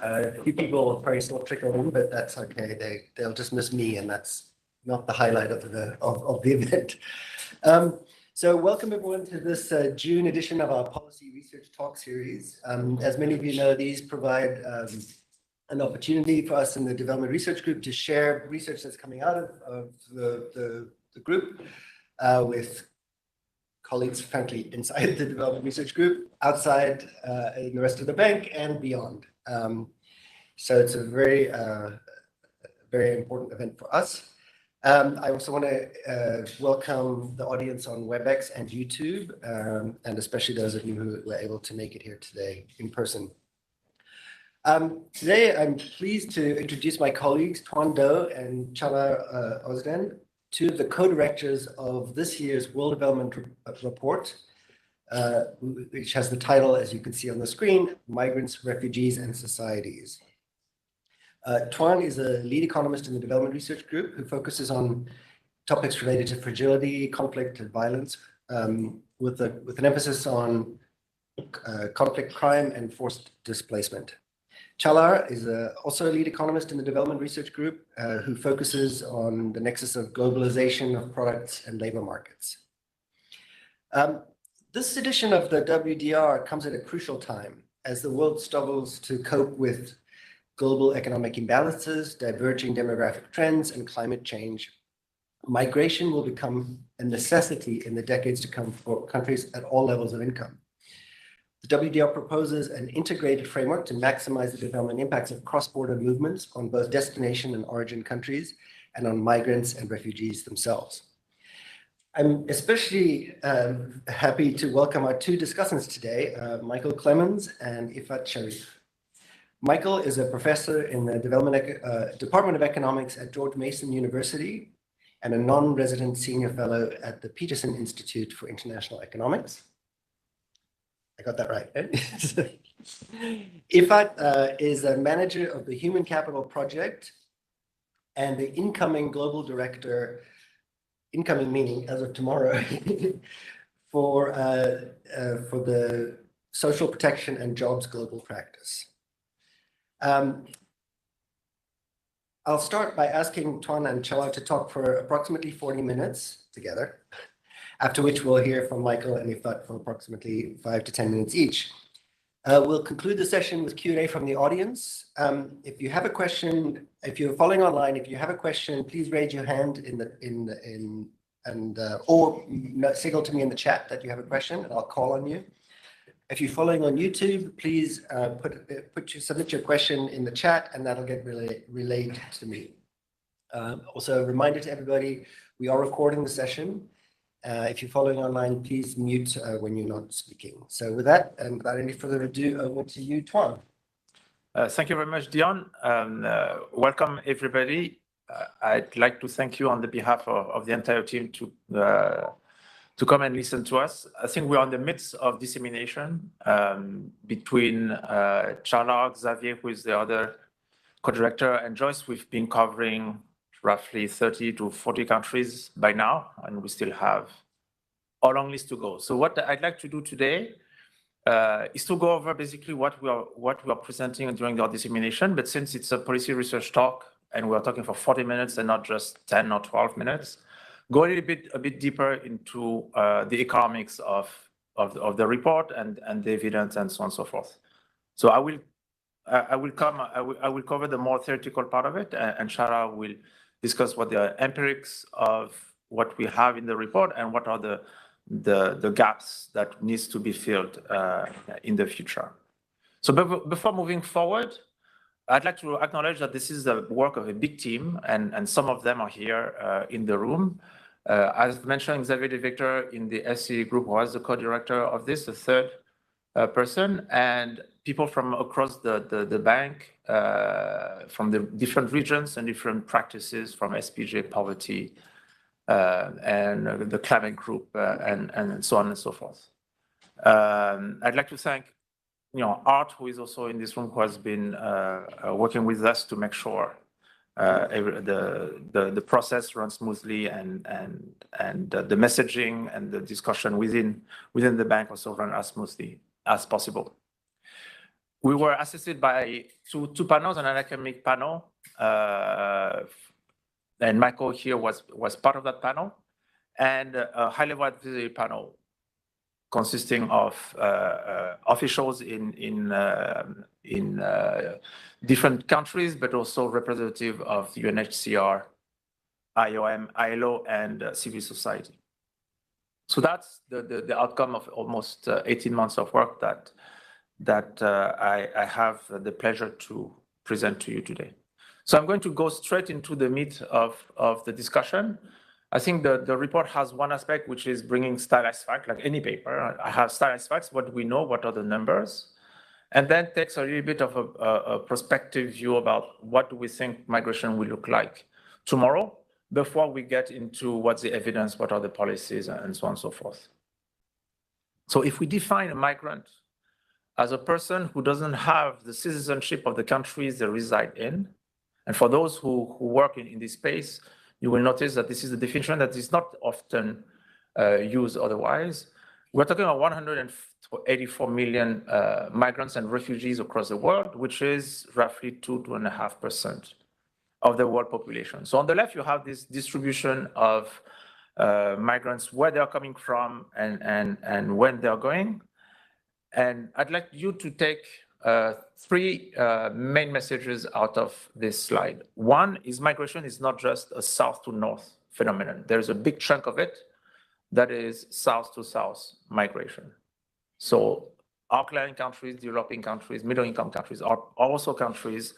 A few people will probably still trickle in, but that's okay. They'll just miss me, and that's not the highlight of the event. So welcome everyone to this June edition of our Policy Research Talk series. As many of you know, these provide an opportunity for us in the Development Research Group to share research that's coming out of the group with colleagues, frankly, inside the Development Research Group, outside in the rest of the bank, and beyond. So it's a very, very important event for us. I also want to welcome the audience on WebEx and YouTube, and especially those of you who were able to make it here today in person. Today, I'm pleased to introduce my colleagues, Tuan Do and Chala Ozden, two of the co-directors of this year's World Development Report, which has the title, as you can see on the screen, Migrants, Refugees and Societies. Tuan is a lead economist in the Development Research Group who focuses on topics related to fragility, conflict, and violence, with an emphasis on conflict, crime, and forced displacement. Chala is also a lead economist in the Development Research Group who focuses on the nexus of globalization of products and labor markets. This edition of the WDR comes at a crucial time as the world struggles to cope with global economic imbalances, diverging demographic trends, and climate change. Migration will become a necessity in the decades to come for countries at all levels of income. The WDR proposes an integrated framework to maximize the development impacts of cross-border movements on both destination and origin countries and on migrants and refugees themselves. I'm especially happy to welcome our two discussants today, Michael Clemens and Ifat Sharif. Michael is a professor in the Department of Economics at George Mason University and a non-resident senior fellow at the Peterson Institute for International Economics. I got that right. Ifat is a manager of the Human Capital Project and the incoming global director, incoming meaning as of tomorrow, for the Social Protection and Jobs Global Practice. I'll start by asking Tuan and Chala to talk for approximately 40 minutes together, after which we'll hear from Michael and Ifat for approximately 5 to 10 minutes each. We'll conclude the session with Q&A from the audience. If you have a question, if you're following online, if you have a question, please raise your hand or signal to me in the chat that you have a question, and I'll call on you. If you're following on YouTube, please submit your question in the chat, and that'll get relayed to me. Also, a reminder to everybody, we are recording the session. If you're following online, please mute when you're not speaking. So with that, and without any further ado, over to you, Tuan. Thank you very much, Dion. Welcome, everybody. I'd like to thank you on the behalf of the entire team to come and listen to us. I think we're in the midst of dissemination between Chala, Xavier, who is the other co-director, and Joyce. We've been covering roughly 30 to 40 countries by now, and we still have a long list to go. So what I'd like to do today is to go over basically what we are presenting during our dissemination. But since it's a policy research talk and we're talking for 40 minutes and not just 10 or 12 minutes, go a bit deeper into the economics of the report and the evidence and so on and so forth. So I will cover the more theoretical part of it, and Shara will discuss what the empirics of what we have in the report and what are the gaps that needs to be filled in the future. So before moving forward, I'd like to acknowledge that this is the work of a big team, and some of them are here in the room. As mentioned, Xavier De Victor in the SC group was the co-director of this, the third person, and people from across the bank, from the different regions and different practices, from SPJ, poverty, and the climate group, and so on and so forth. I'd like to thank Art, who is also in this room, who has been working with us to make sure the process runs smoothly and the messaging and the discussion within the bank also run as smoothly as possible. We were assisted by two panels, an academic panel, and Michael here was part of that panel, and a high-level advisory panel consisting of officials in different countries, but also representative of the UNHCR, IOM, ILO, and civil society. So that's the outcome of almost 18 months of work that I have the pleasure to present to you today. So I'm going to go straight into the meat of the discussion. I think the report has one aspect, which is bringing stylized facts, like any paper. I have stylized facts, what do we know, what are the numbers? And then takes a little bit of a prospective view about what do we think migration will look like tomorrow, before we get into what's the evidence, what are the policies, and so on and so forth. So if we define a migrant as a person who doesn't have the citizenship of the countries they reside in, and for those who work in this space, you will notice that this is a definition that is not often used otherwise. We're talking about 184 million migrants and refugees across the world, which is roughly 2.5% of the world population. So on the left, you have this distribution of migrants, where they're coming from and when they're going. And I'd like you to take three main messages out of this slide. One is migration is not just a south to north phenomenon. There's a big chunk of it that is south to south migration. So our client countries, developing countries, middle income countries are also countries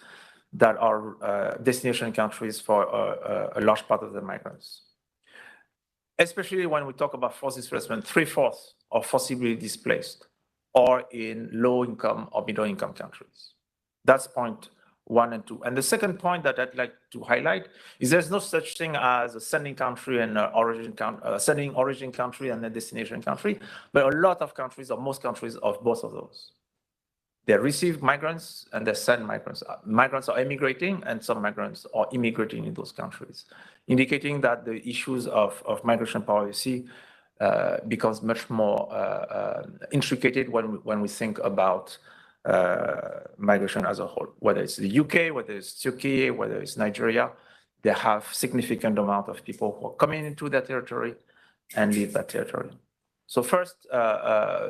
that are destination countries for a large part of the migrants. Especially when we talk about forced displacement, 3/4 are forcibly displaced or in low income or middle income countries. That's point 1 and 2. And the second point that I'd like to highlight is there's no such thing as a sending country and sending origin country and a destination country, but a lot of countries, or most countries, of both of those. They receive migrants and they send migrants. Migrants are emigrating and some migrants are immigrating in those countries, indicating that the issues of migration policy becomes much more intricate when we think about migration as a whole. Whether it's the UK, whether it's Turkey, whether it's Nigeria, they have significant amount of people who are coming into that territory and leave that territory. So first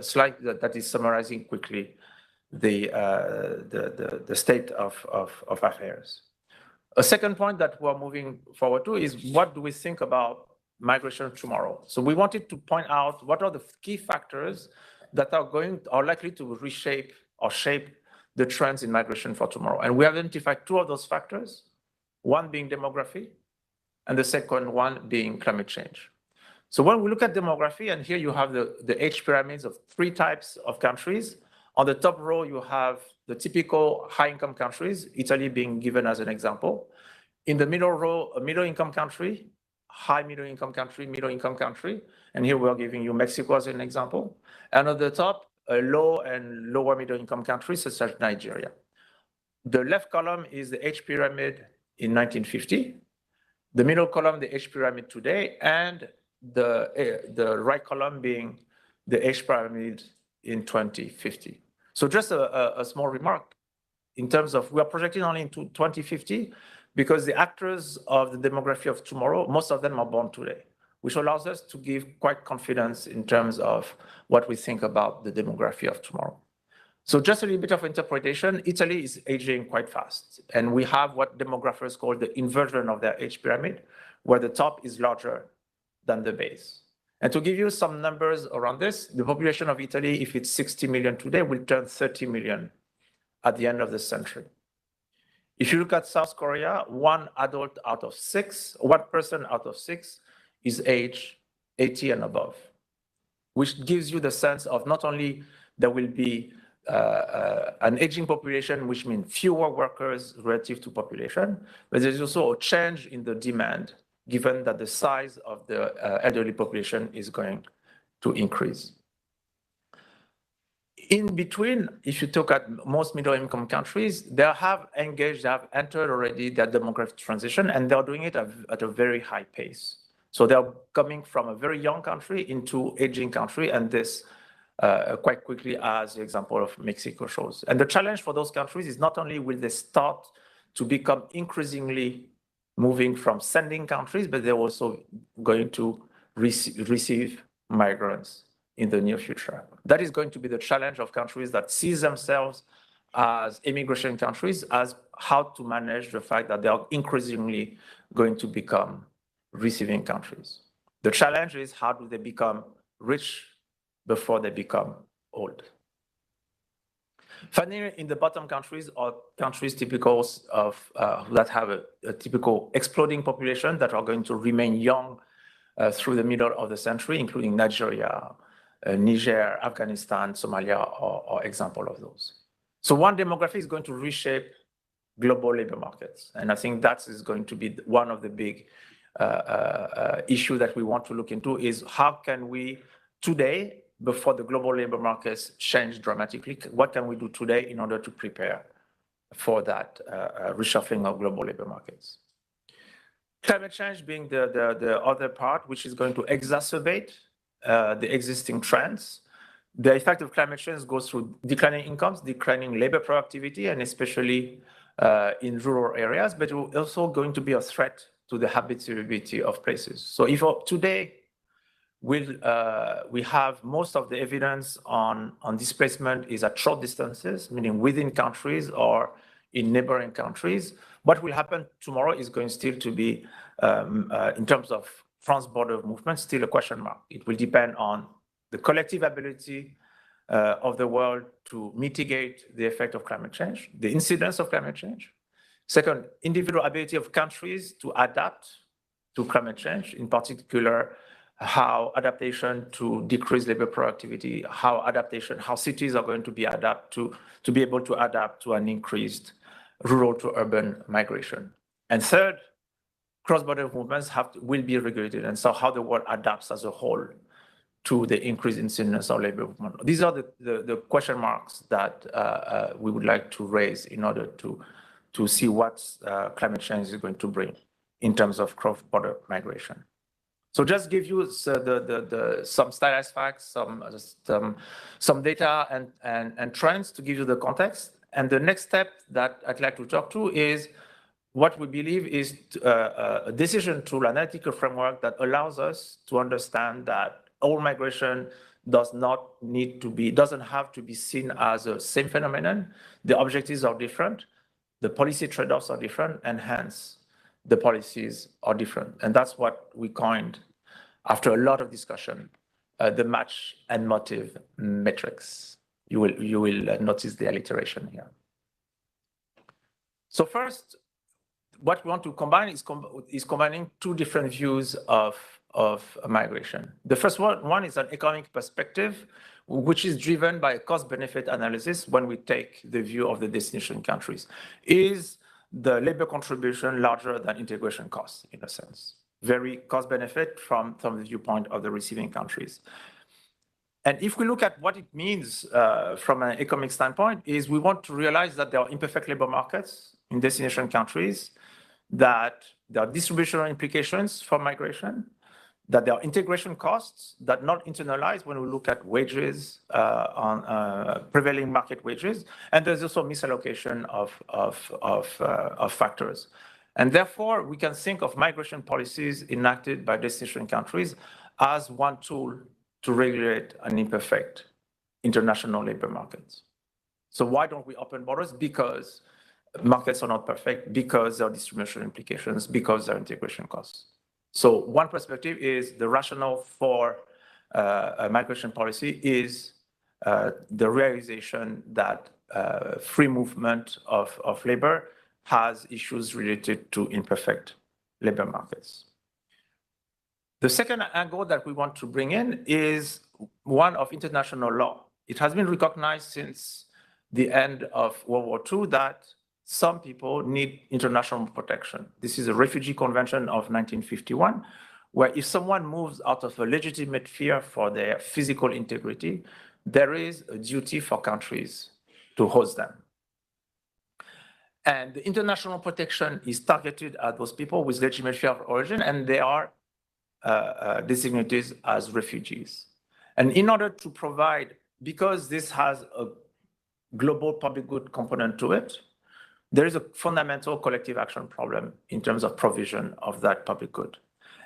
slide that is summarizing quickly the state of affairs. A second point that we're moving forward to is what do we think about migration tomorrow? So we wanted to point out what are the key factors that are likely to reshape or shape the trends in migration for tomorrow. And we identified 2 of those factors, one being demography, and the second one being climate change. So when we look at demography, and here you have the age pyramids of 3 types of countries. On the top row, you have the typical high-income countries, Italy being given as an example. In the middle row, a middle-income country, high middle-income country, middle-income country. And here we're giving you Mexico as an example. And at the top, a low and lower middle-income countries, such as Nigeria. The left column is the age pyramid in 1950. The middle column, the age pyramid today, and the right column being the age pyramid in 2050. So just a small remark in terms of, we are projecting only into 2050 because the actors of the demography of tomorrow, most of them are born today, which allows us to give quite confidence in terms of what we think about the demography of tomorrow. So just a little bit of interpretation, Italy is aging quite fast. And we have what demographers call the inversion of their age pyramid, where the top is larger than the base. And to give you some numbers around this, the population of Italy, if it's 60 million today, will turn 30 million at the end of the century. If you look at South Korea, one person out of six is age 80 and above, which gives you the sense of not only there will be an aging population, which means fewer workers relative to population, but there's also a change in the demand, given that the size of the elderly population is going to increase. In between, if you look at most middle-income countries, they have entered already their demographic transition, and they're doing it at a very high pace. So they're coming from a very young country into aging country, and this quite quickly, as the example of Mexico shows. And the challenge for those countries is not only will they start to become increasingly moving from sending countries, but they're also going to receive migrants in the near future. That is going to be the challenge of countries that see themselves as immigration countries, as how to manage the fact that they are increasingly going to become receiving countries. The challenge is how do they become rich before they become old. Finally, in the bottom countries are countries typical of that have a typical exploding population that are going to remain young through the middle of the century, including Nigeria, Niger, Afghanistan, Somalia are example of those. So one demography is going to reshape global labor markets. And I think that is going to be one of the big issue that we want to look into is how can we today, before the global labor markets change dramatically, what can we do today in order to prepare for that reshuffling of global labor markets? Climate change being the other part, which is going to exacerbate the existing trends. The effect of climate change goes through declining incomes, declining labor productivity, and especially in rural areas, but it's also going to be a threat to the habitability of places. So if today we have most of the evidence on displacement is at short distances, meaning within countries or in neighboring countries, what will happen tomorrow is going still to be, in terms of trans-border movement, still a question mark. It will depend on the collective ability of the world to mitigate the effect of climate change, the incidence of climate change. Second, individual ability of countries to adapt to climate change, in particular, how adaptation to decrease labor productivity, how cities are going to be to be able to adapt to an increased rural to urban migration. And third, cross-border movements will be regulated, and so how the world adapts as a whole to the increased incidence of labor movement. These are the question marks that we would like to raise in order to see what climate change is going to bring in terms of cross-border migration. So just give you some stylized facts, some data and trends to give you the context. And the next step that I'd like to talk to is what we believe is a decision tool, analytical framework that allows us to understand that all migration doesn't have to be seen as a same phenomenon. The objectives are different, the policy trade-offs are different, and hence the policies are different. And that's what we coined, after a lot of discussion, the match and motive matrix. You will notice the alliteration here. So first, what we want to combine is combining two different views of migration. The first one is an economic perspective, which is driven by a cost-benefit analysis when we take the view of the destination countries. Is the labor contribution larger than integration costs, in a sense? Very cost-benefit from the viewpoint of the receiving countries. And if we look at what it means from an economic standpoint, is we want to realize that there are imperfect labor markets in destination countries, that there are distributional implications for migration, that there are integration costs that not internalized when we look at wages on prevailing market wages, and there's also misallocation of factors. And therefore, we can think of migration policies enacted by destination countries as one tool to regulate an imperfect international labor market. So why don't we open borders? Because markets are not perfect, because there are distributional implications, because there are integration costs. So one perspective is the rationale for a migration policy is the realization that free movement of labor has issues related to imperfect labor markets. The second angle that we want to bring in is one of international law. It has been recognized since the end of World War II that some people need international protection. This is a Refugee Convention of 1951, where if someone moves out of a legitimate fear for their physical integrity, there is a duty for countries to host them. And the international protection is targeted at those people with legitimate fear of origin, and they are designated as refugees. And in order to provide because this has a global public good component to it, there is a fundamental collective action problem in terms of provision of that public good.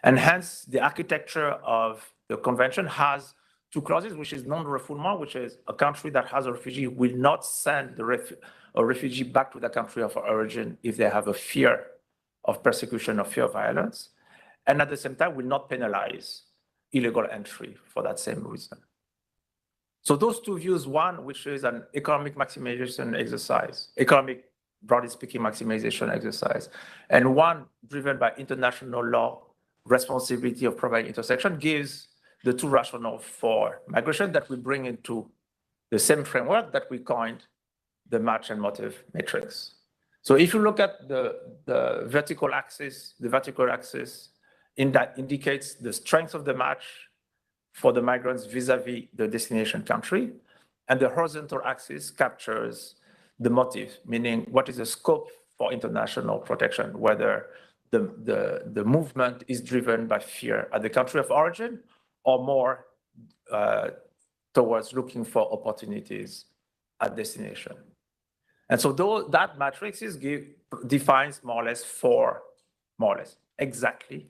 And hence, the architecture of the convention has two clauses, which is non-refoulement, which is a country that has a refugee will not send a refugee back to the country of origin if they have a fear of persecution or fear of violence, and at the same time will not penalize illegal entry for that same reason. So those two views, one, which is an economic maximization exercise, economic, broadly speaking, maximization exercise, and one driven by international law, responsibility of providing intersection, gives the two rationale for migration that we bring into the same framework that we coined the match and motive matrix. So if you look at the vertical axis, in that indicates the strength of the match for the migrants vis-a-vis the destination country, and the horizontal axis captures the motive, meaning what is the scope for international protection, whether the movement is driven by fear at the country of origin or more towards looking for opportunities at destination. And so that matrix defines more or less exactly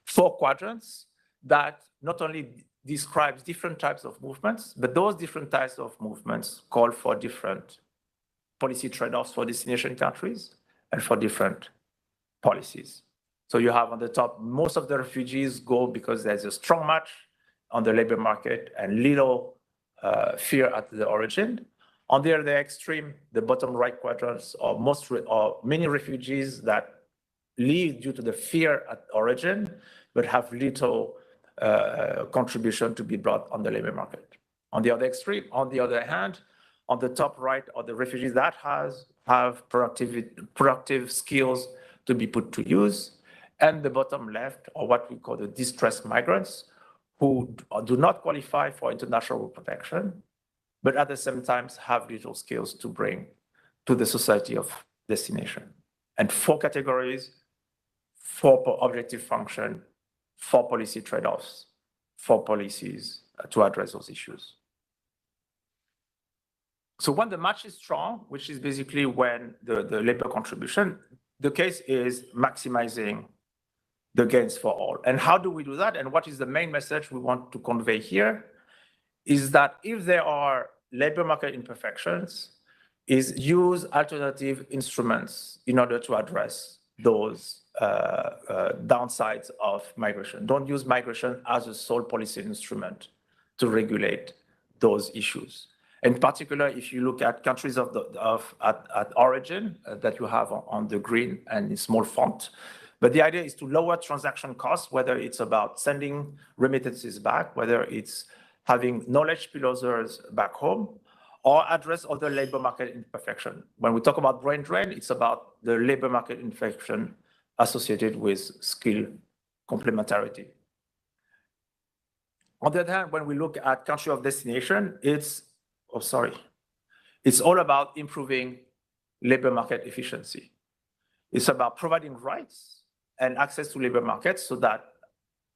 four quadrants that not only describes different types of movements, but those different types of movements call for different policy trade-offs for destination countries and for different policies. So you have on the top, most of the refugees go because there's a strong match on the labor market and little fear at the origin. On the other extreme, the bottom right quadrants or many refugees that leave due to the fear at origin, but have little contribution to be brought on the labor market. On the other extreme, on the other hand, on the top right are the refugees that have productive skills to be put to use, and the bottom left are what we call the distressed migrants, who do not qualify for international protection, but at the same time have little skills to bring to the society of destination. And four categories, four objective function, four policy trade-offs, four policies to address those issues. So when the match is strong, which is basically when the labor contribution, the case is maximizing the gains for all. And how do we do that? And what is the main message we want to convey here is that if there are labor market imperfections, is use alternative instruments in order to address those downsides of migration. Don't use migration as a sole policy instrument to regulate those issues. In particular, if you look at countries at origin that you have on the green and in small font, but the idea is to lower transaction costs, whether it's about sending remittances back, whether it's having knowledge spillovers back home, or address other labor market imperfection. When we talk about brain drain, it's about the labor market imperfection associated with skill complementarity. On the other hand, when we look at country of destination, it's all about improving labor market efficiency. It's about providing rights and access to labor markets so that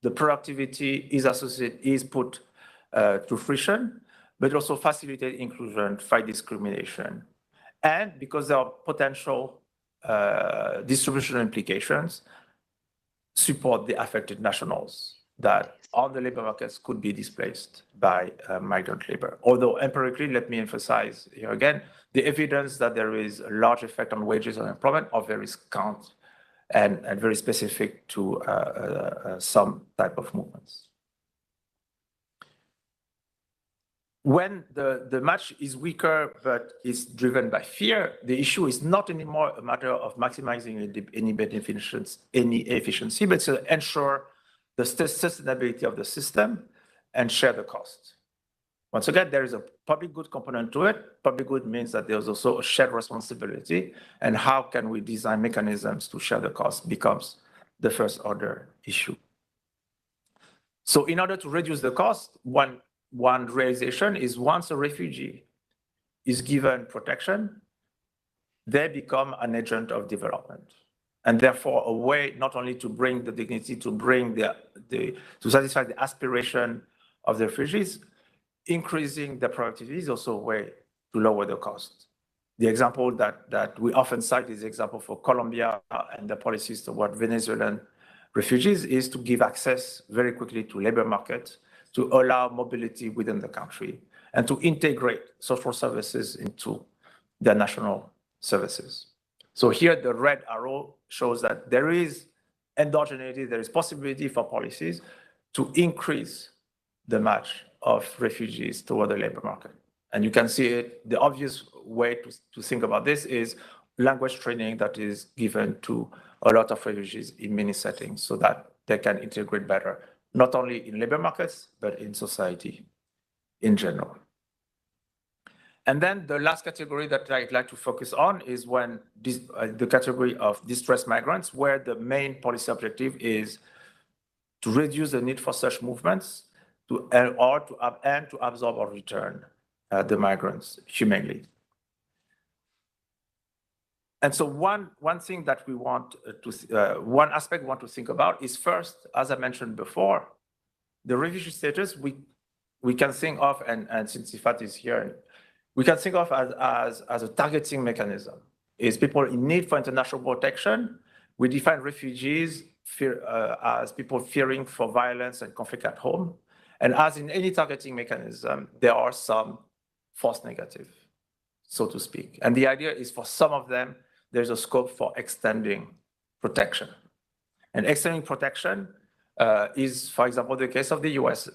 the productivity is put to fruition, but also facilitate inclusion, fight discrimination. And because there are potential distributional implications, support the affected nationals that on the labor markets could be displaced by migrant labor. Although empirically, let me emphasize here again, the evidence that there is a large effect on wages and employment are very scant and very specific to some type of movements. When the match is weaker, but is driven by fear, the issue is not anymore a matter of maximizing any efficiency, but to ensure the sustainability of the system and share the cost. Once again, there is a public good component to it. Public good means that there's also a shared responsibility, and how can we design mechanisms to share the cost becomes the first order issue. So in order to reduce the cost, one realization is once a refugee is given protection, they become an agent of development. And therefore a way not only to bring the dignity, to bring to satisfy the aspiration of the refugees, increasing the productivity is also a way to lower the cost. The example that we often cite is the example for Colombia and the policies toward Venezuelan refugees is to give access very quickly to labor market, to allow mobility within the country, and to integrate social services into their national services. So here the red arrow shows that there is endogeneity, there is possibility for policies to increase the match of refugees toward the labor market. And you can see it, the obvious way to think about this is language training that is given to a lot of refugees in many settings so that they can integrate better, not only in labor markets, but in society in general. And then the last category that I'd like to focus on is when the category of distressed migrants, where the main policy objective is to reduce the need for such movements and to absorb or return the migrants humanely. And so one thing that we want one aspect we want to think about is first, as I mentioned before, the refugee status we can think of, and since Ifat is here, we can think of as a targeting mechanism. Is people in need for international protection. We define refugees as people fearing for violence and conflict at home. And as in any targeting mechanism, there are some false negative, so to speak. And the idea is for some of them, there's a scope for extending protection. And extending protection is, for example, the case of the US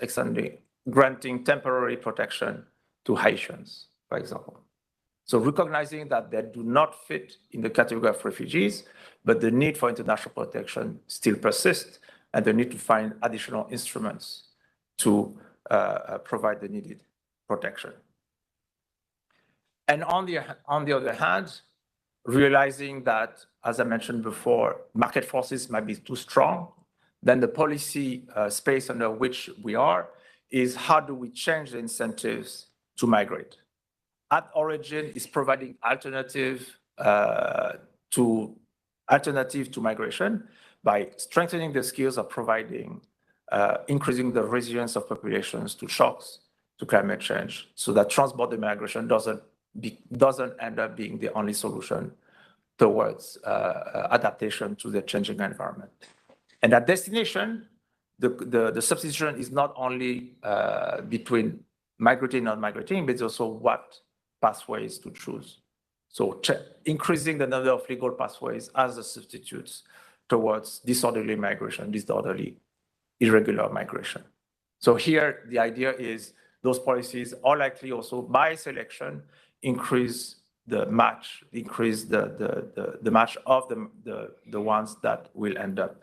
granting temporary protection to Haitians, for example. So recognizing that they do not fit in the category of refugees, but the need for international protection still persists, and they need to find additional instruments to provide the needed protection. And on the other hand, realizing that, as I mentioned before, market forces might be too strong, then the policy space under which we are is how do we change the incentives to migrate? At origin is providing alternative to migration by strengthening the skills of providing, increasing the resilience of populations to shocks, to climate change, so that transborder migration doesn't end up being the only solution towards adaptation to the changing environment. And at destination, the substitution is not only between migrating and non-migrating, but it's also what pathways to choose. So increasing the number of legal pathways as a substitutes towards disorderly migration, disorderly irregular migration. So here, the idea is those policies are likely also by selection increase the match, increase the match of the ones that will end up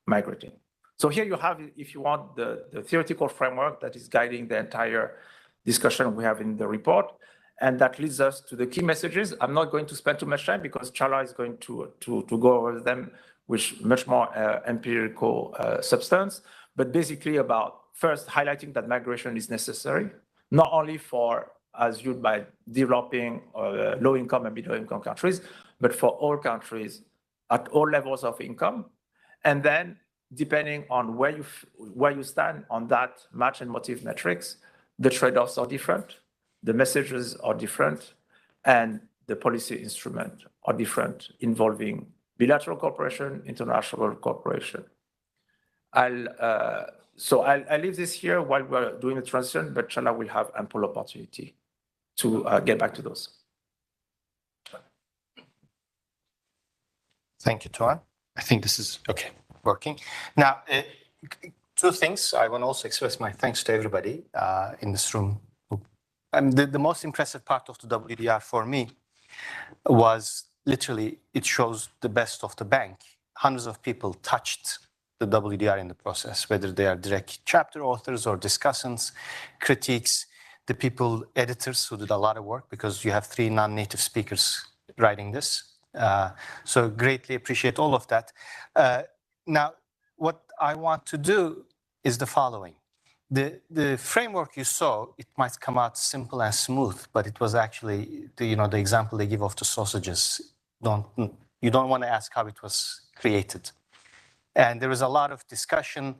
migrating. So here you have, if you want, the theoretical framework that is guiding the entire discussion we have in the report. And that leads us to the key messages. I'm not going to spend too much time because Chala is going to go over them with much more empirical substance, but basically about first highlighting that migration is necessary, not only for, as viewed by developing low-income and middle-income countries, but for all countries at all levels of income. And then, depending on where you stand on that match and motive metrics, the trade-offs are different, the messages are different, and the policy instruments are different, involving bilateral cooperation, international cooperation. I'll leave this here while we're doing the transition, but Chala will have ample opportunity to get back to those. Thank you, Toan. I think this is okay, working. Now, two things. I want to also express my thanks to everybody in this room. The most impressive part of the WDR for me was literally, it shows the best of the bank. Hundreds of people touched the WDR in the process, whether they are direct chapter authors or discussants, critiques, the people, editors who did a lot of work, because you have 3 non-native speakers writing this. So greatly appreciate all of that. Now, what I want to do is the following. The framework you saw, it might come out simple and smooth, but it was actually, the example they give of the sausages. You don't want to ask how it was created. And there was a lot of discussion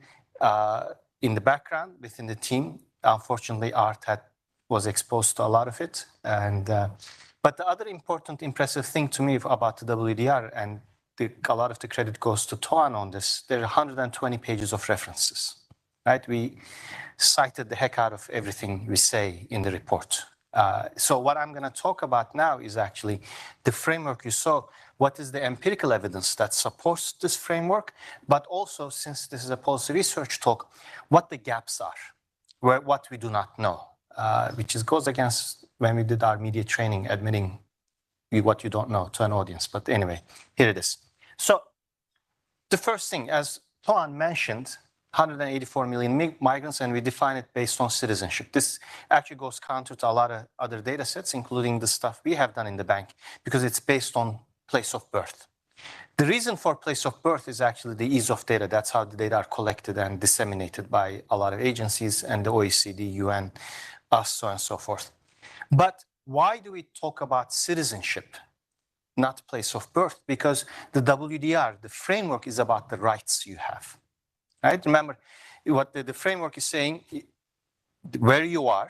in the background within the team Unfortunately, art was exposed to a lot of it. And but the other important, impressive thing to me about the WDR, and a lot of the credit goes to Toan on this, there are 120 pages of references, right? We cited the heck out of everything we say in the report. So what I'm going to talk about now is actually the framework you saw. What is the empirical evidence that supports this framework? But also, since this is a policy research talk, what the gaps are, what we do not know, which goes against when we did our media training, admitting what you don't know to an audience. But anyway, here it is. So the first thing, as Toan mentioned, 184 million migrants, and we define it based on citizenship. This actually goes counter to a lot of other data sets, including the stuff we have done in the bank, because it's based on place of birth. The reason for place of birth is actually the ease of data. That's how the data are collected and disseminated by a lot of agencies and the OECD, UN, us, so on and so forth. But why do we talk about citizenship, not place of birth? Because the WDR, the framework, is about the rights you have. Right? Remember, what the framework is saying, where you are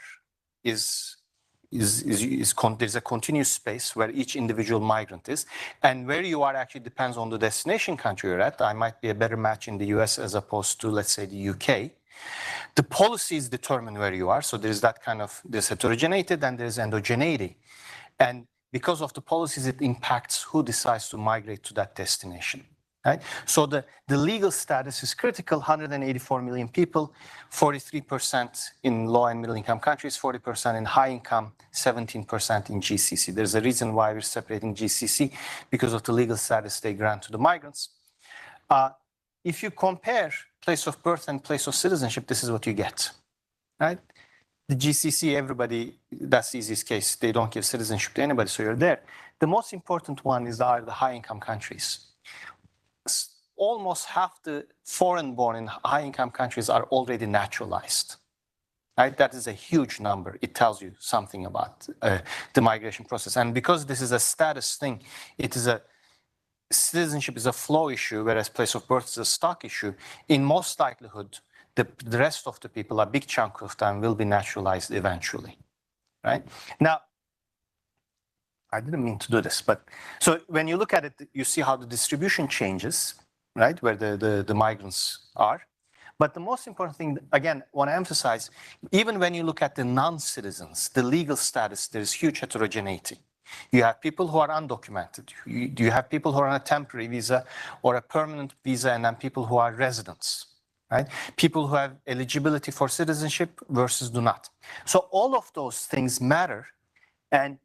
there's a continuous space where each individual migrant is, and where you are actually depends on the destination country you're at. I might be a better match in the US as opposed to, let's say, the UK. The policies determine where you are, so there's that kind of, there's heterogeneity and there's endogeneity. And because of the policies, it impacts who decides to migrate to that destination. Right? So the legal status is critical. 184 million people, 43% in low and middle income countries, 40% in high income, 17% in GCC. There's a reason why we're separating GCC, because of the legal status they grant to the migrants. If you compare place of birth and place of citizenship, this is what you get. Right? The GCC, everybody, that's the easiest case. They don't give citizenship to anybody, so you're there. The most important one are the high income countries. Almost half the foreign-born in high-income countries are already naturalized. Right? That is a huge number. It tells you something about the migration process. And because this is a status thing, citizenship is a flow issue, whereas place of birth is a stock issue. In most likelihood, the rest of the people, a big chunk of them, will be naturalized eventually. Right? Now, I didn't mean to do this, but so when you look at it, you see how the distribution changes, right, where the migrants are. But the most important thing, again, I want to emphasize, even when you look at the non-citizens, the legal status, there's huge heterogeneity. You have people who are undocumented. You have people who are on a temporary visa or a permanent visa, and then people who are residents, right? People who have eligibility for citizenship versus do not. So all of those things matter, and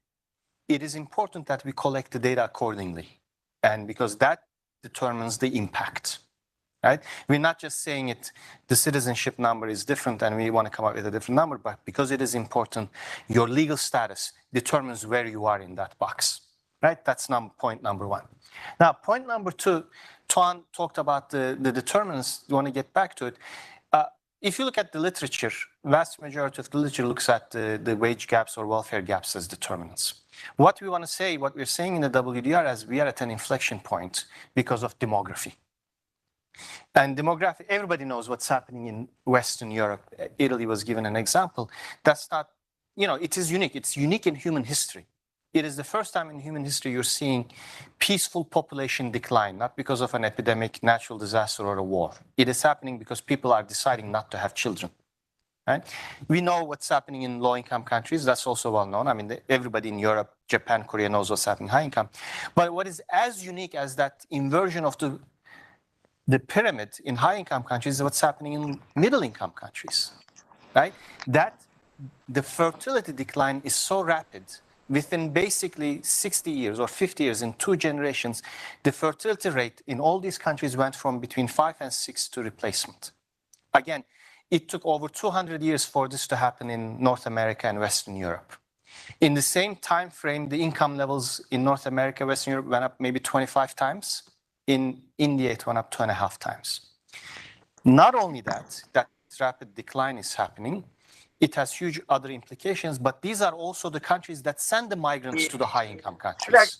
it is important that we collect the data accordingly, and because that determines the impact, right? We're not just saying the citizenship number is different and we want to come up with a different number, but because it is important, your legal status determines where you are in that box, right? That's point number one. Now, point number two, Toan talked about the determinants. You want to get back to it. If you look at the literature, vast majority of the literature looks at the wage gaps or welfare gaps as determinants. What we want to say, what we're saying in the WDR is we are at an inflection point because of demography. And demography, everybody knows what's happening in Western Europe. Italy was given an example. That's not, it is unique. It's unique in human history. It is the first time in human history you're seeing peaceful population decline, not because of an epidemic, natural disaster, or a war. It is happening because people are deciding not to have children. Right? We know what's happening in low-income countries. That's also well known. I mean, everybody in Europe, Japan, Korea knows what's happening in high income. But what is as unique as that inversion of the pyramid in high-income countries is what's happening in middle-income countries. Right? That the fertility decline is so rapid. Within basically 60 years or 50 years, in 2 generations, the fertility rate in all these countries went from between 5 and 6 to replacement. Again, it took over 200 years for this to happen in North America and Western Europe. In the same time frame, the income levels in North America, Western Europe went up maybe 25 times. In India, it went up 2.5 times. Not only that rapid decline is happening, it has huge other implications, but these are also the countries that send the migrants to the high-income countries.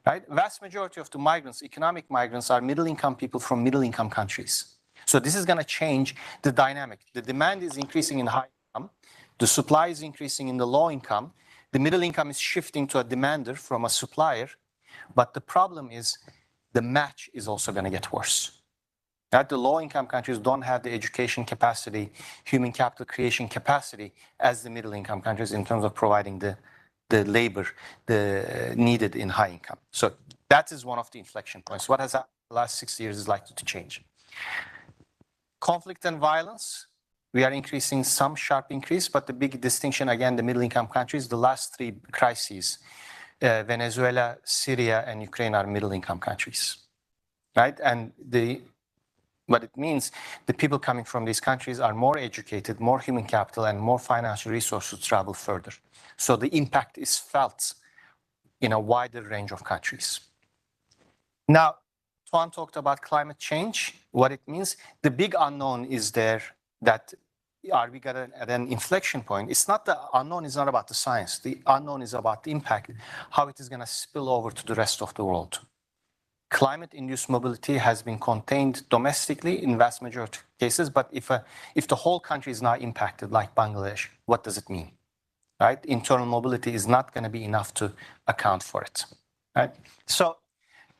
Right? Vast majority of the migrants, economic migrants, are middle-income people from middle-income countries. So this is going to change the dynamic. The demand is increasing in high income. The supply is increasing in the low income. The middle income is shifting to a demander from a supplier. But the problem is the match is also going to get worse. Right? The low income countries don't have the education capacity, human capital creation capacity as the middle income countries in terms of providing the labor needed in high income. So that is one of the inflection points. What has happened in the last 6 years is likely to change. Conflict and violence, we are increasing some sharp increase, but the big distinction, again, the middle income countries, the last three crises, Venezuela, Syria, and Ukraine are middle income countries, right? And what it means, the people coming from these countries are more educated, more human capital, and more financial resources to travel further. So the impact is felt in a wider range of countries. Now, Tuan talked about climate change, what it means. The big unknown is there that are we at an inflection point? It's not the unknown is not about the science. The unknown is about the impact, how it is going to spill over to the rest of the world. Climate-induced mobility has been contained domestically in vast majority of cases, but if the whole country is now impacted, like Bangladesh, what does it mean? Right? Internal mobility is not going to be enough to account for it. Right? So,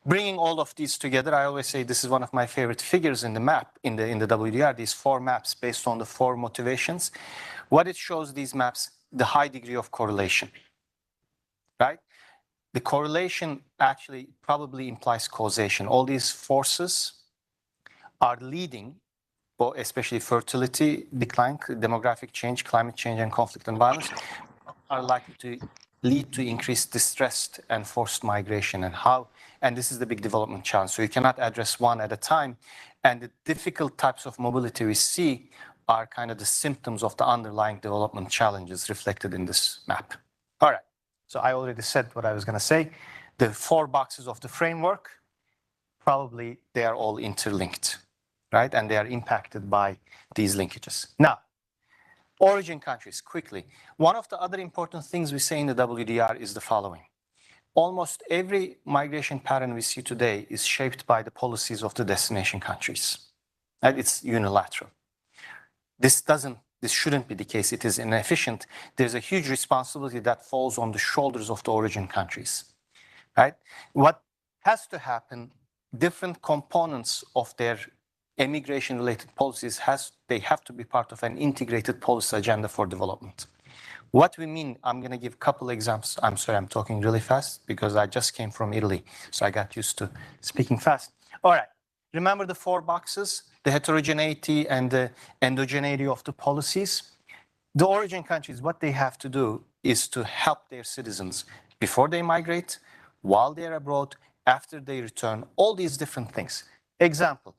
bringing all of these together, I always say this is one of my favorite figures in the map, in the WDR, these 4 maps based on the 4 motivations. What it shows, these maps, the high degree of correlation, right? The correlation actually probably implies causation. All these forces are leading, especially fertility decline, demographic change, climate change, and conflict and violence, are likely to lead to increased distress and forced migration. And this is the big development challenge. So you cannot address one at a time. And the difficult types of mobility we see are kind of the symptoms of the underlying development challenges reflected in this map. All right. So I already said what I was going to say. The 4 boxes of the framework, probably they are all interlinked, right? And they are impacted by these linkages. Now, origin countries, quickly. One of the other important things we say in the WDR is the following. Almost every migration pattern we see today is shaped by the policies of the destination countries. And it's unilateral. This shouldn't be the case. It is inefficient. There's a huge responsibility that falls on the shoulders of the origin countries, right? What has to happen, different components of their immigration-related policies they have to be part of an integrated policy agenda for development. What we mean, I'm going to give a couple examples. I'm sorry, I'm talking really fast because I just came from Italy, so I got used to speaking fast. All right, remember the 4 boxes, the heterogeneity and the endogeneity of the policies? The origin countries, what they have to do is to help their citizens before they migrate, while they're abroad, after they return, all these different things. Example,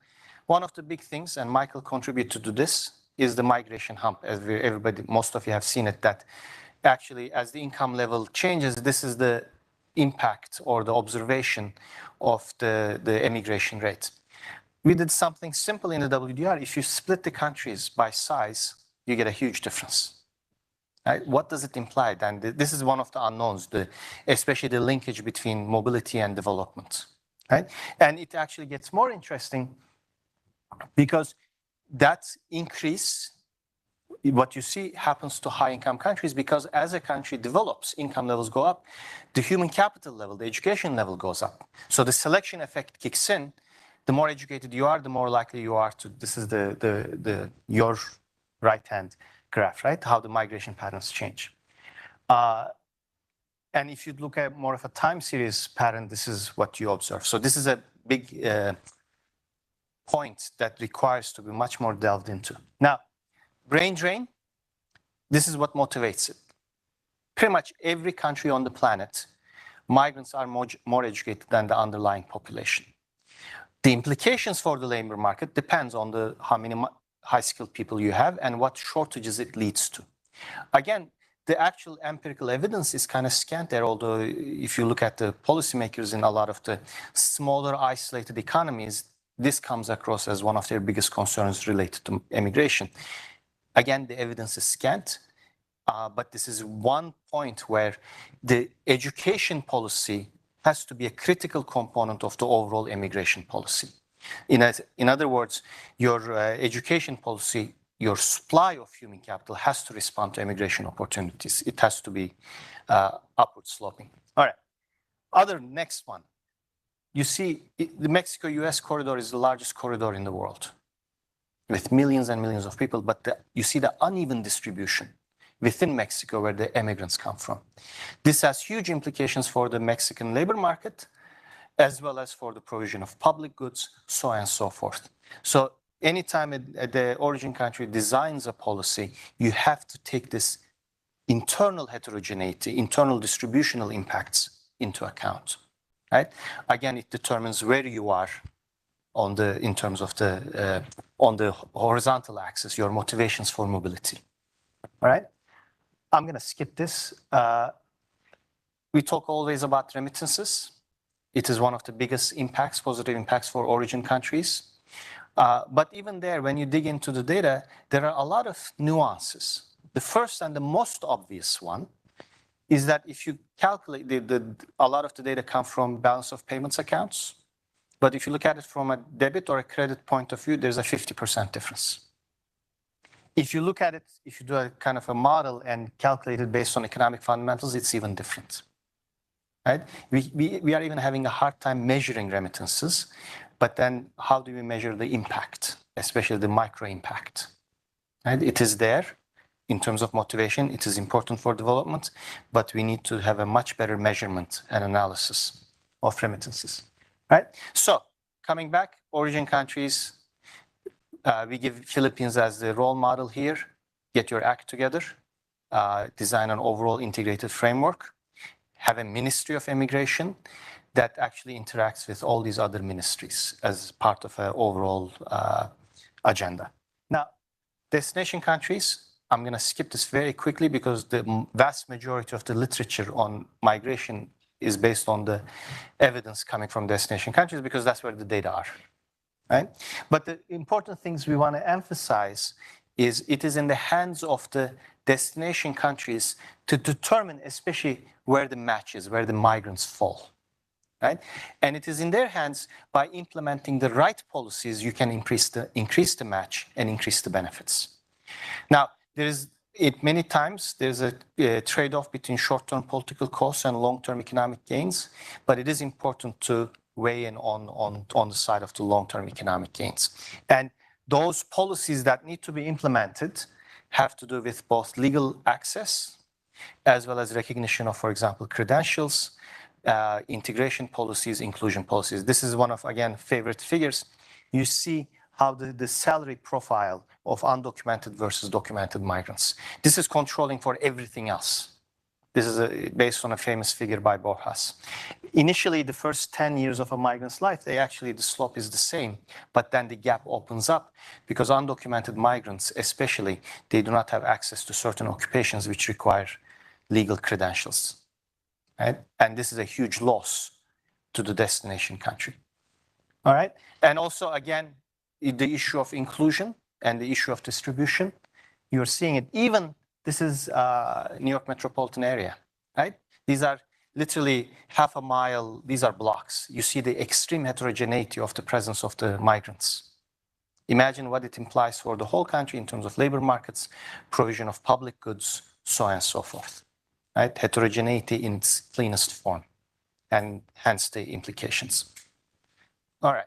one of the big things, and Michael contributed to this, is the migration hump. As most of you have seen it, that actually as the income level changes, this is the impact or the observation of the emigration rate. We did something simple in the WDR. If you split the countries by size, you get a huge difference. Right? What does it imply? And this is one of the unknowns, especially the linkage between mobility and development. Right? And it actually gets more interesting because that increase, what you see happens to high-income countries because as a country develops, income levels go up, the human capital level, the education level goes up. So the selection effect kicks in. The more educated you are, the more likely you are to, this is your right-hand graph, right? How the migration patterns change. And if you look at more of a time series pattern, this is what you observe. So this is a big point that requires to be much more delved into. Now, brain drain, this is what motivates it. Pretty much every country on the planet, migrants are more educated than the underlying population. The implications for the labor market depends on how many high-skilled people you have and what shortages it leads to. Again, the actual empirical evidence is kind of scant there, although if you look at the policymakers in a lot of the smaller isolated economies, this comes across as one of their biggest concerns related to immigration. Again, the evidence is scant, but this is one point where the education policy has to be a critical component of the overall immigration policy. In other words, your education policy, your supply of human capital has to respond to immigration opportunities. It has to be upward sloping. All right, next one. You see, the Mexico-US corridor is the largest corridor in the world with millions and millions of people, but you see the uneven distribution within Mexico where the immigrants come from. This has huge implications for the Mexican labor market, as well as for the provision of public goods, so on and so forth. So anytime the origin country designs a policy, you have to take this internal heterogeneity, internal distributional impacts into account, right? Again, it determines where you are in terms of on the horizontal axis, your motivations for mobility, all right? I'm going to skip this. We talk always about remittances. It is one of the biggest impacts, positive impacts for origin countries. But even there, when you dig into the data, there are a lot of nuances. The first and the most obvious one is that if you calculate, a lot of the data come from balance of payments accounts. But if you look at it from a debit or a credit point of view, there's a 50% difference. If you look at it, if you do a kind of a model and calculate it based on economic fundamentals, it's even different, right? We are even having a hard time measuring remittances, but then how do we measure the impact, especially the micro impact, right? It is there in terms of motivation. It is important for development, but we need to have a much better measurement and analysis of remittances, right? So coming back, origin countries, we give Philippines as the role model here. Get your act together, design an overall integrated framework, have a Ministry of Immigration that actually interacts with all these other ministries as part of an overall agenda. Now, destination countries, I'm going to skip this very quickly because the vast majority of the literature on migration is based on the evidence coming from destination countries because that's where the data are, right? But the important things we want to emphasize is it is in the hands of the destination countries to determine especially where the match is, where the migrants fall, right? And it is in their hands by implementing the right policies, you can increase the match and increase the benefits. Now, many times there's a trade-off between short-term political costs and long-term economic gains, but it is important to weigh in on the side of the long-term economic gains. And those policies that need to be implemented have to do with both legal access as well as recognition of, for example, credentials, integration policies, inclusion policies. This is one of, again, favorite figures. You see how the salary profile of undocumented versus documented migrants. This is controlling for everything else. This is based on a famous figure by Borjas. Initially, the first 10 years of a migrant's life, the slope is the same, but then the gap opens up because undocumented migrants, especially, they do not have access to certain occupations which require legal credentials, right? And this is a huge loss to the destination country, all right? And also, again, the issue of inclusion and the issue of distribution, you're seeing it even. This is New York metropolitan area, right? These are literally half a mile. These are blocks. You see the extreme heterogeneity of the presence of the migrants. Imagine what it implies for the whole country in terms of labor markets, provision of public goods, so on and so forth, right? Heterogeneity in its cleanest form, and hence the implications. All right.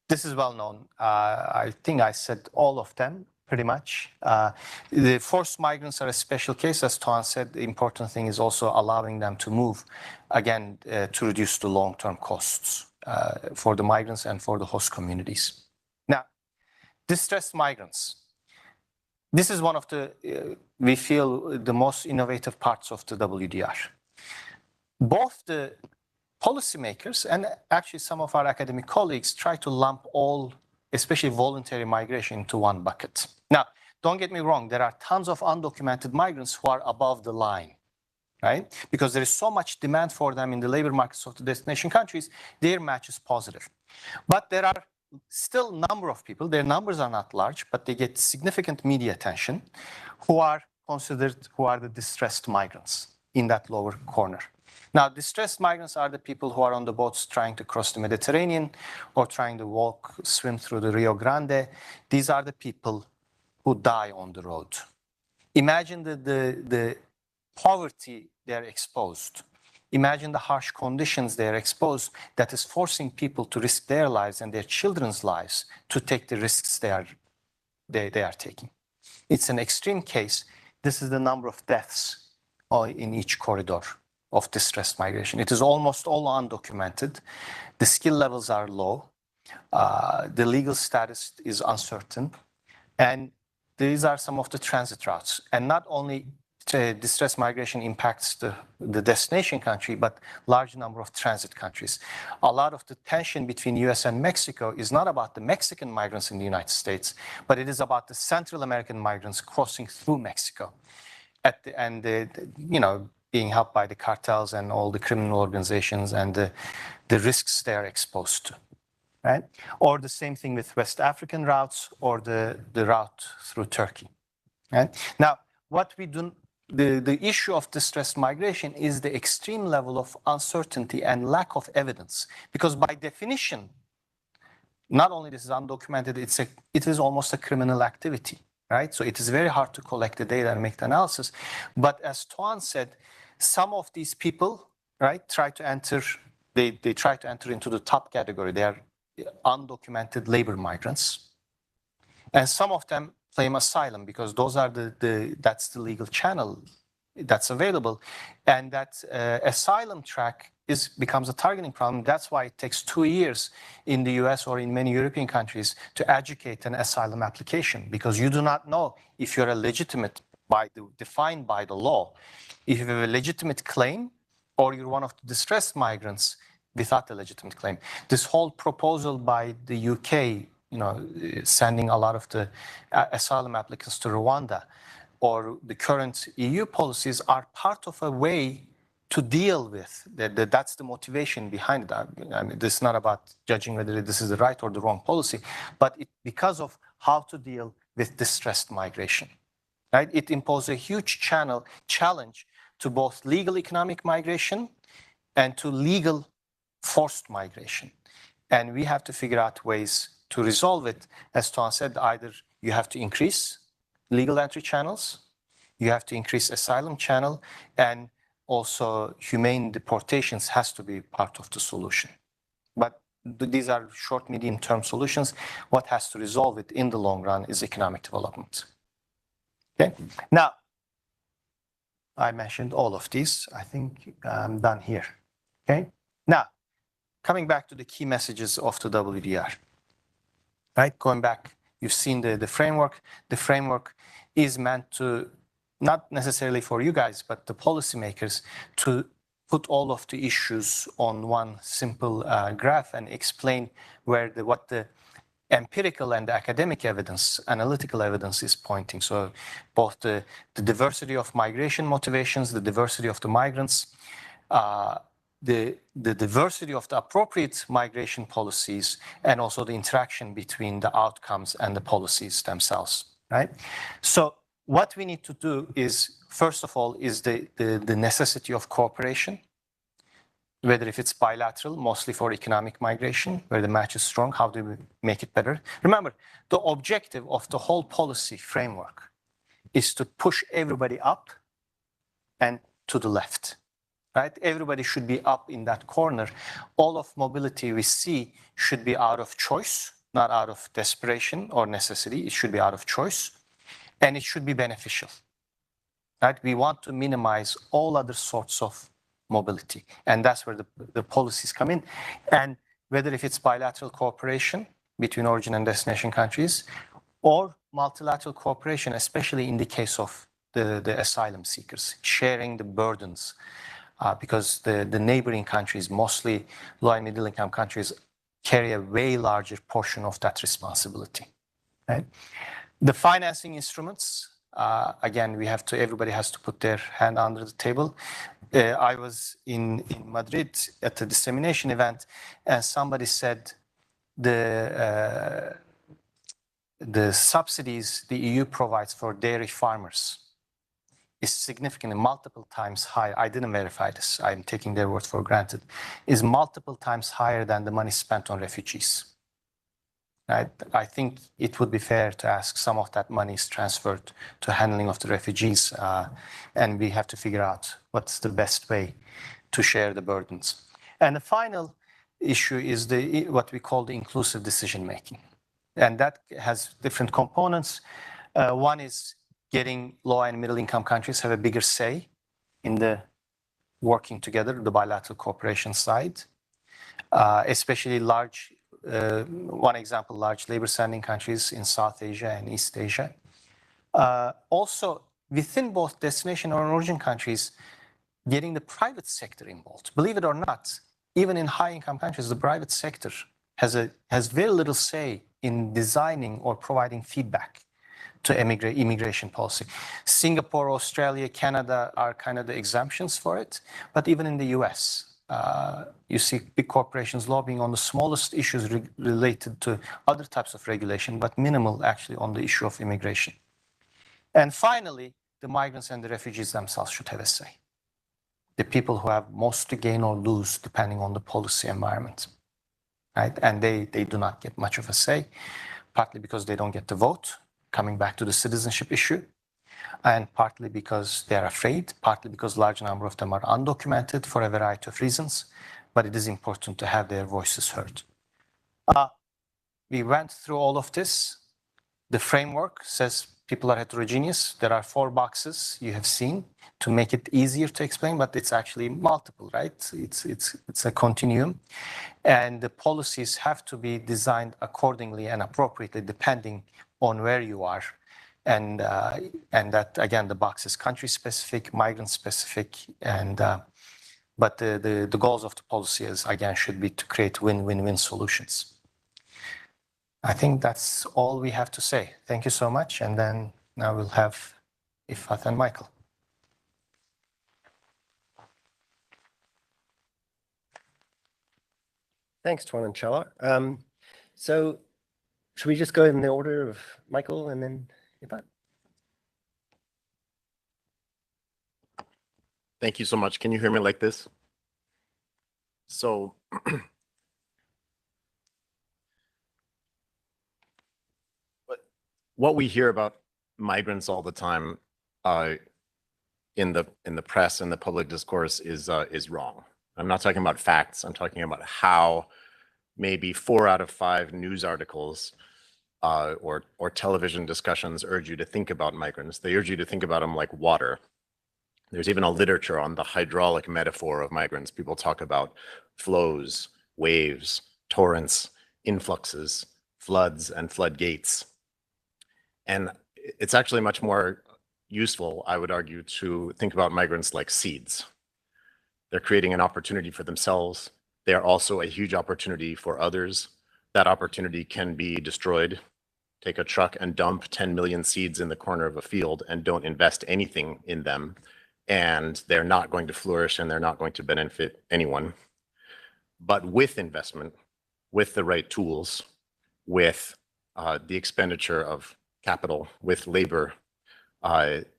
This is well known. I think I said all of them. Pretty much. The forced migrants are a special case. As Toan said, the important thing is also allowing them to move, again, to reduce the long-term costs for the migrants and for the host communities. Now, distressed migrants. This is one of the, we feel, the most innovative parts of the WDR. Both the policymakers and actually some of our academic colleagues try to lump all, especially voluntary migration, into one bucket. Now, don't get me wrong, there are tons of undocumented migrants who are above the line, right? Because there is so much demand for them in the labor markets of the destination countries, their match is positive. But there are still a number of people, their numbers are not large, but they get significant media attention, who are considered, who are the distressed migrants in that lower corner. Now, distressed migrants are the people who are on the boats trying to cross the Mediterranean or trying to swim through the Rio Grande. These are the people who die on the road. Imagine the poverty they're exposed. Imagine the harsh conditions they're exposed that is forcing people to risk their lives and their children's lives to take the risks they are taking. It's an extreme case. This is the number of deaths in each corridor of distressed migration. It is almost all undocumented. The skill levels are low. The legal status is uncertain. And these are some of the transit routes. And not only distress migration impacts the destination country, but large number of transit countries. A lot of the tension between US and Mexico is not about the Mexican migrants in the United States, but it is about the Central American migrants crossing through Mexico. Being helped by the cartels and all the criminal organizations and the risks they're exposed to. Right? Or the same thing with West African routes or the route through Turkey. Right? Now, what we do, the issue of distressed migration is the extreme level of uncertainty and lack of evidence. Because by definition, not only this is undocumented, it is almost a criminal activity. Right? So it is very hard to collect the data and make the analysis. But as Tuan said, some of these people, right, try to enter into the top category. They are undocumented labor migrants. And some of them claim asylum because those are that's the legal channel that's available. And that asylum track becomes a targeting problem. That's why it takes 2 years in the US or in many European countries to educate an asylum application, because you do not know if you're a legitimate defined by the law. If you have a legitimate claim or you're one of the distressed migrants without a legitimate claim. This whole proposal by the UK, sending a lot of the asylum applicants to Rwanda, or the current EU policies are part of a way to deal with that's the motivation behind that. I mean, this is not about judging whether this is the right or the wrong policy, but because of how to deal with distressed migration. Right? It imposes a huge challenge to both legal economic migration and to legal forced migration. And we have to figure out ways to resolve it. As Tuan said, either you have to increase legal entry channels, you have to increase asylum channel, and also humane deportations has to be part of the solution. But these are short, medium-term solutions. What has to resolve it in the long run is economic development. Okay. Now, I mentioned all of these. I think I'm done here. Okay. Now, coming back to the key messages of the WDR. Right. Going back, you've seen the framework. The framework is meant to, not necessarily for you guys, but the policymakers, to put all of the issues on one simple graph and explain what the empirical and academic evidence, analytical evidence is pointing. So both the diversity of migration motivations, the diversity of the migrants, the diversity of the appropriate migration policies, and also the interaction between the outcomes and the policies themselves, right? So what we need to do is, first of all, is the necessity of cooperation, whether if it's bilateral, mostly for economic migration, where the match is strong, how do we make it better? Remember, the objective of the whole policy framework is to push everybody up and to the left, right? Everybody should be up in that corner. All of mobility we see should be out of choice, not out of desperation or necessity. It should be out of choice, and it should be beneficial, right? We want to minimize all other sorts of mobility. And that's where the policies come in. And whether if it's bilateral cooperation between origin and destination countries, or multilateral cooperation, especially in the case of the asylum seekers, sharing the burdens, because the neighboring countries, mostly low and middle income countries, carry a way larger portion of that responsibility. Right? The financing instruments, again, everybody has to put their hand under the table. I was in Madrid at a dissemination event, and somebody said the subsidies the EU provides for dairy farmers is significantly multiple times higher. I didn't verify this. I'm taking their word for granted. Is multiple times higher than the money spent on refugees. I think it would be fair to ask some of that money is transferred to handling of the refugees, and we have to figure out what's the best way to share the burdens. And the final issue is what we call the inclusive decision making. And that has different components. One is getting low and middle income countries have a bigger say in the working together, the bilateral cooperation side, especially large, one example, large labor sending countries in South Asia and East Asia. Also, within both destination or origin countries, getting the private sector involved. Believe it or not, even in high income countries, the private sector has very little say in designing or providing feedback to immigration policy. Singapore, Australia, Canada are kind of the exemptions for it. But even in the US, you see big corporations lobbying on the smallest issues related to other types of regulation, but minimal actually on the issue of immigration. And finally, the migrants and the refugees themselves should have a say. The people who have most to gain or lose depending on the policy environment, right? And they do not get much of a say, partly because they don't get to vote, coming back to the citizenship issue, and partly because they're afraid, partly because a large number of them are undocumented for a variety of reasons, but it is important to have their voices heard. We went through all of this. The framework says people are heterogeneous. There are 4 boxes you have seen to make it easier to explain, but it's actually multiple, right? It's a continuum. And the policies have to be designed accordingly and appropriately depending on where you are. And that, again, the box is country-specific, migrant-specific, but the goals of the policy is, again, should be to create win-win-win solutions. I think that's all we have to say. Thank you so much. And then now we'll have Ifat and Michael. Thanks, Tuan and Chala. So should we just go in the order of Michael and then Ifat? Thank you so much. Can you hear me like this? So what we hear about migrants all the time in the press and the public discourse is wrong. I'm not talking about facts. I'm talking about how maybe 4 out of 5 news articles or television discussions urge you to think about migrants. They urge you to think about them like water. There's even a literature on the hydraulic metaphor of migrants. People talk about flows, waves, torrents, influxes, floods, and floodgates. And it's actually much more useful, I would argue, to think about migrants like seeds. They're creating an opportunity for themselves. They are also a huge opportunity for others. That opportunity can be destroyed. Take a truck and dump 10 million seeds in the corner of a field and don't invest anything in them, and they're not going to flourish and they're not going to benefit anyone. But with investment, with the right tools, with the expenditure of capital, with labor,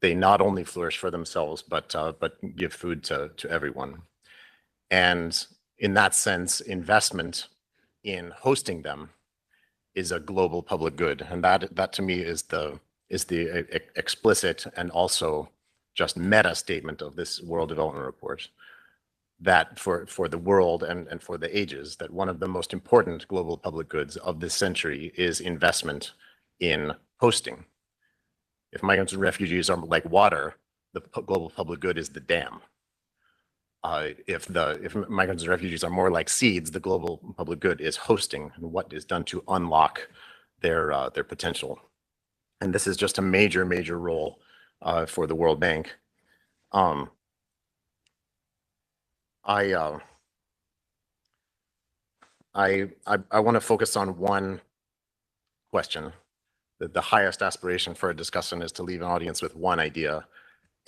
they not only flourish for themselves, but give food to everyone. And in that sense, investment in hosting them is a global public good. And that to me is the explicit and also just meta statement of this World Development Report, that for the world and for the ages, that one of the most important global public goods of this century is investment in hosting. If migrants and refugees are like water, the global public good is the dam. If migrants and refugees are more like seeds, the global public good is hosting and what is done to unlock their potential. And this is just a major, major role for the World Bank. I want to focus on one question. The highest aspiration for a discussion is to leave an audience with one idea.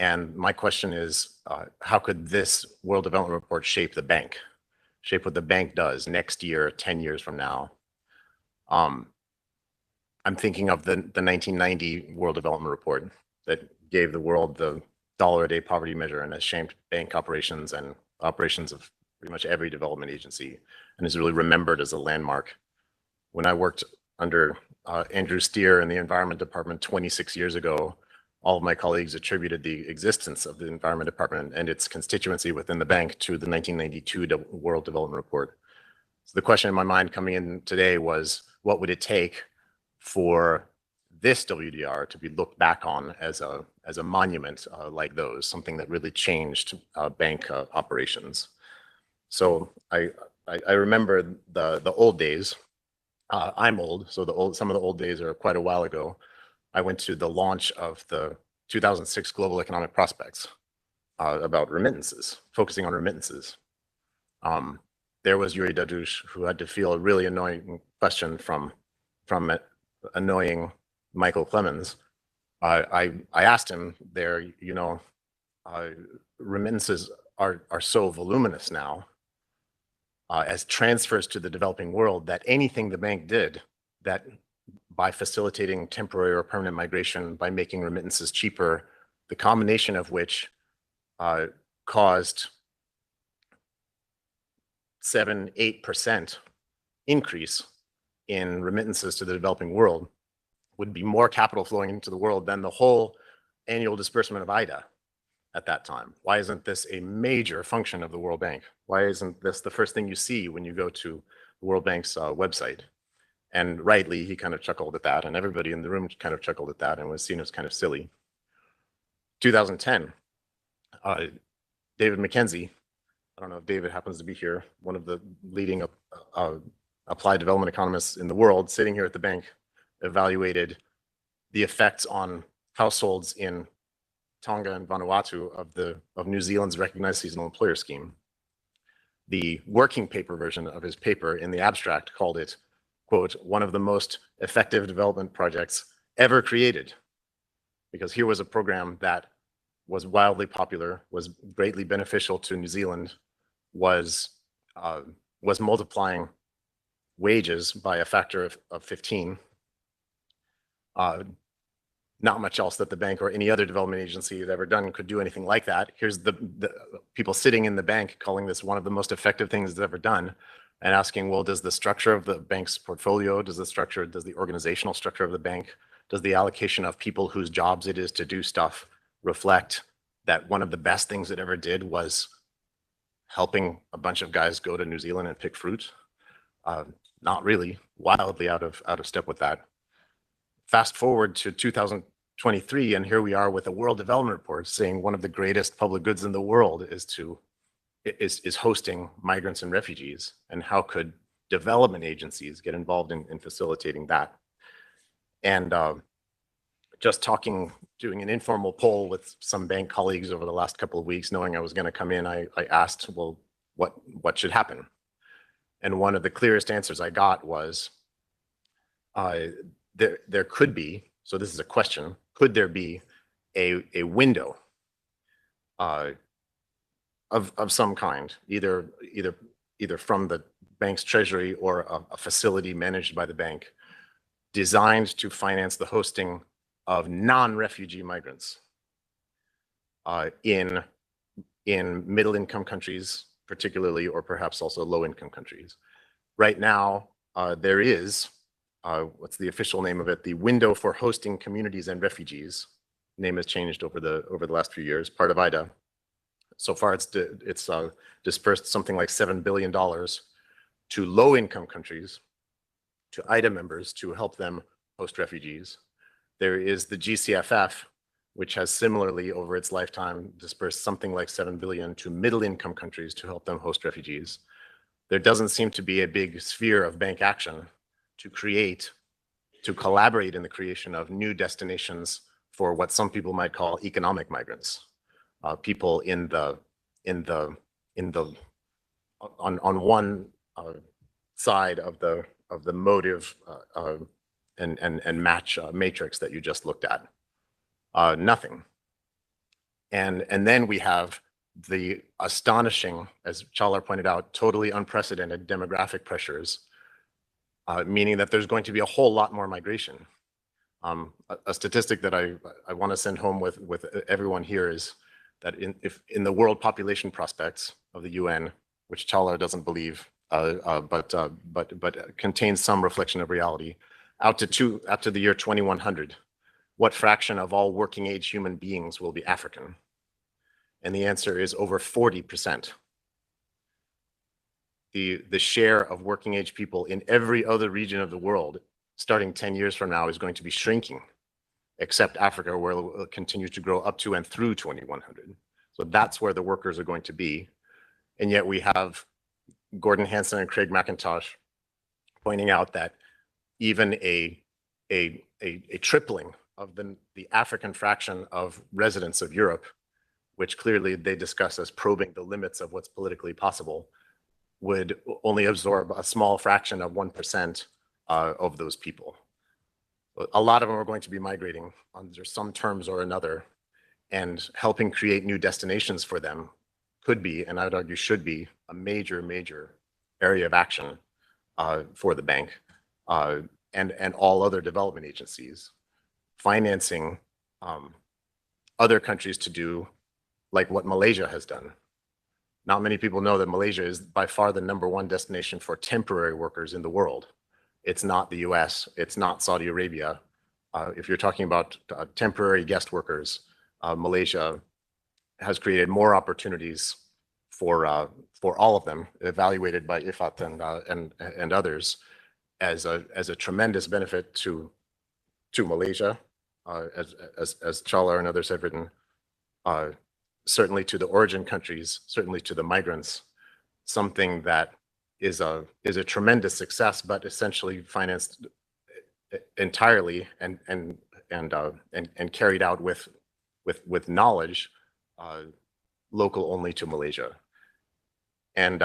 And my question is, how could this World Development Report shape the bank, shape what the bank does next year, 10 years from now? I'm thinking of the 1990 World Development Report that gave the world the dollar-a-day poverty measure and has shaped bank operations and operations of pretty much every development agency and is really remembered as a landmark. When I worked under Andrew Steer in the Environment Department 26 years ago, all of my colleagues attributed the existence of the Environment Department and its constituency within the bank to the 1992 World Development Report. So the question in my mind coming in today was, what would it take for this WDR to be looked back on as a monument like those, something that really changed bank operations? So I remember the old days. I'm old, so some of the old days are quite a while ago. I went to the launch of the 2006 Global Economic Prospects about remittances, focusing on remittances. There was Yuri Dadush, who had to feel a really annoying question from annoying Michael Clemens. I asked him there, you know, remittances are so voluminous now as transfers to the developing world that anything the bank did that by facilitating temporary or permanent migration, by making remittances cheaper, the combination of which caused 7-8% increase in remittances to the developing world would be more capital flowing into the world than the whole annual disbursement of IDA at that time. Why isn't this a major function of the World Bank? Why isn't this the first thing you see when you go to the World Bank's website? And rightly, he kind of chuckled at that, and everybody in the room kind of chuckled at that and was seen as kind of silly. 2010, David McKenzie, I don't know if David happens to be here, one of the leading applied development economists in the world, sitting here at the bank, evaluated the effects on households in Tonga and Vanuatu of New Zealand's recognized seasonal employer scheme. The working paper version of his paper in the abstract called it, quote, one of the most effective development projects ever created, because here was a program that was wildly popular, was greatly beneficial to New Zealand, was multiplying wages by a factor of 15. Not much else that the bank or any other development agency had ever done could do anything like that. Here's the people sitting in the bank calling this one of the most effective things it's ever done, and asking, well, does the structure of the bank's portfolio, does the organizational structure of the bank, does the allocation of people whose jobs it is to do stuff reflect that one of the best things it ever did was helping a bunch of guys go to New Zealand and pick fruit? Not really, wildly out of step with that. Fast forward to 2023, and here we are with a World Development Report saying one of the greatest public goods in the world is hosting migrants and refugees, and how could development agencies get involved in facilitating that? And just doing an informal poll with some bank colleagues over the last couple of weeks, knowing I was going to come in, I asked, well, what should happen? And one of the clearest answers I got was, there could be, so this is a question, could there be a window of some kind, either from the bank's treasury or a facility managed by the bank, designed to finance the hosting of non-refugee migrants in middle-income countries, particularly, or perhaps also low-income countries. Right now, there is, what's the official name of it? The Window for Hosting Communities and Refugees. Name has changed over the last few years, part of IDA. So far, it's dispersed something like $7 billion to low-income countries, to IDA members, to help them host refugees. There is the GCFF, which has similarly, over its lifetime, dispersed something like $7 billion to middle-income countries to help them host refugees. There doesn't seem to be a big sphere of bank action to collaborate in the creation of new destinations for what some people might call economic migrants, people on one side of the motive and match matrix that you just looked at. Nothing. And then we have the astonishing, as Chalar pointed out, totally unprecedented demographic pressures, meaning that there's going to be a whole lot more migration. A statistic that I want to send home with everyone here is that if in the world population prospects of the UN, which Chala doesn't believe, but contains some reflection of reality, out to the year 2100, what fraction of all working age human beings will be African? And the answer is over 40%. The share of working age people in every other region of the world, starting 10 years from now, is going to be shrinking, except Africa, where it will continue to grow up to and through 2100. So that's where the workers are going to be. And yet we have Gordon Hanson and Craig McIntosh pointing out that even a tripling of the African fraction of residents of Europe, which clearly they discuss as probing the limits of what's politically possible, would only absorb a small fraction of 1% of those people. A lot of them are going to be migrating under some terms or another, and helping create new destinations for them could be, and I would argue should be, a major area of action for the bank and all other development agencies, financing other countries to do like what Malaysia has done. Not many people know that Malaysia is by far the #1 destination for temporary workers in the world. It's not the US, it's not Saudi Arabia. If you're talking about temporary guest workers, Malaysia has created more opportunities for all of them, evaluated by IFAT and others, as a tremendous benefit to Malaysia, as Chala and others have written, certainly to the origin countries, certainly to the migrants, something that is a tremendous success, but essentially financed entirely and carried out with knowledge, local only to Malaysia. And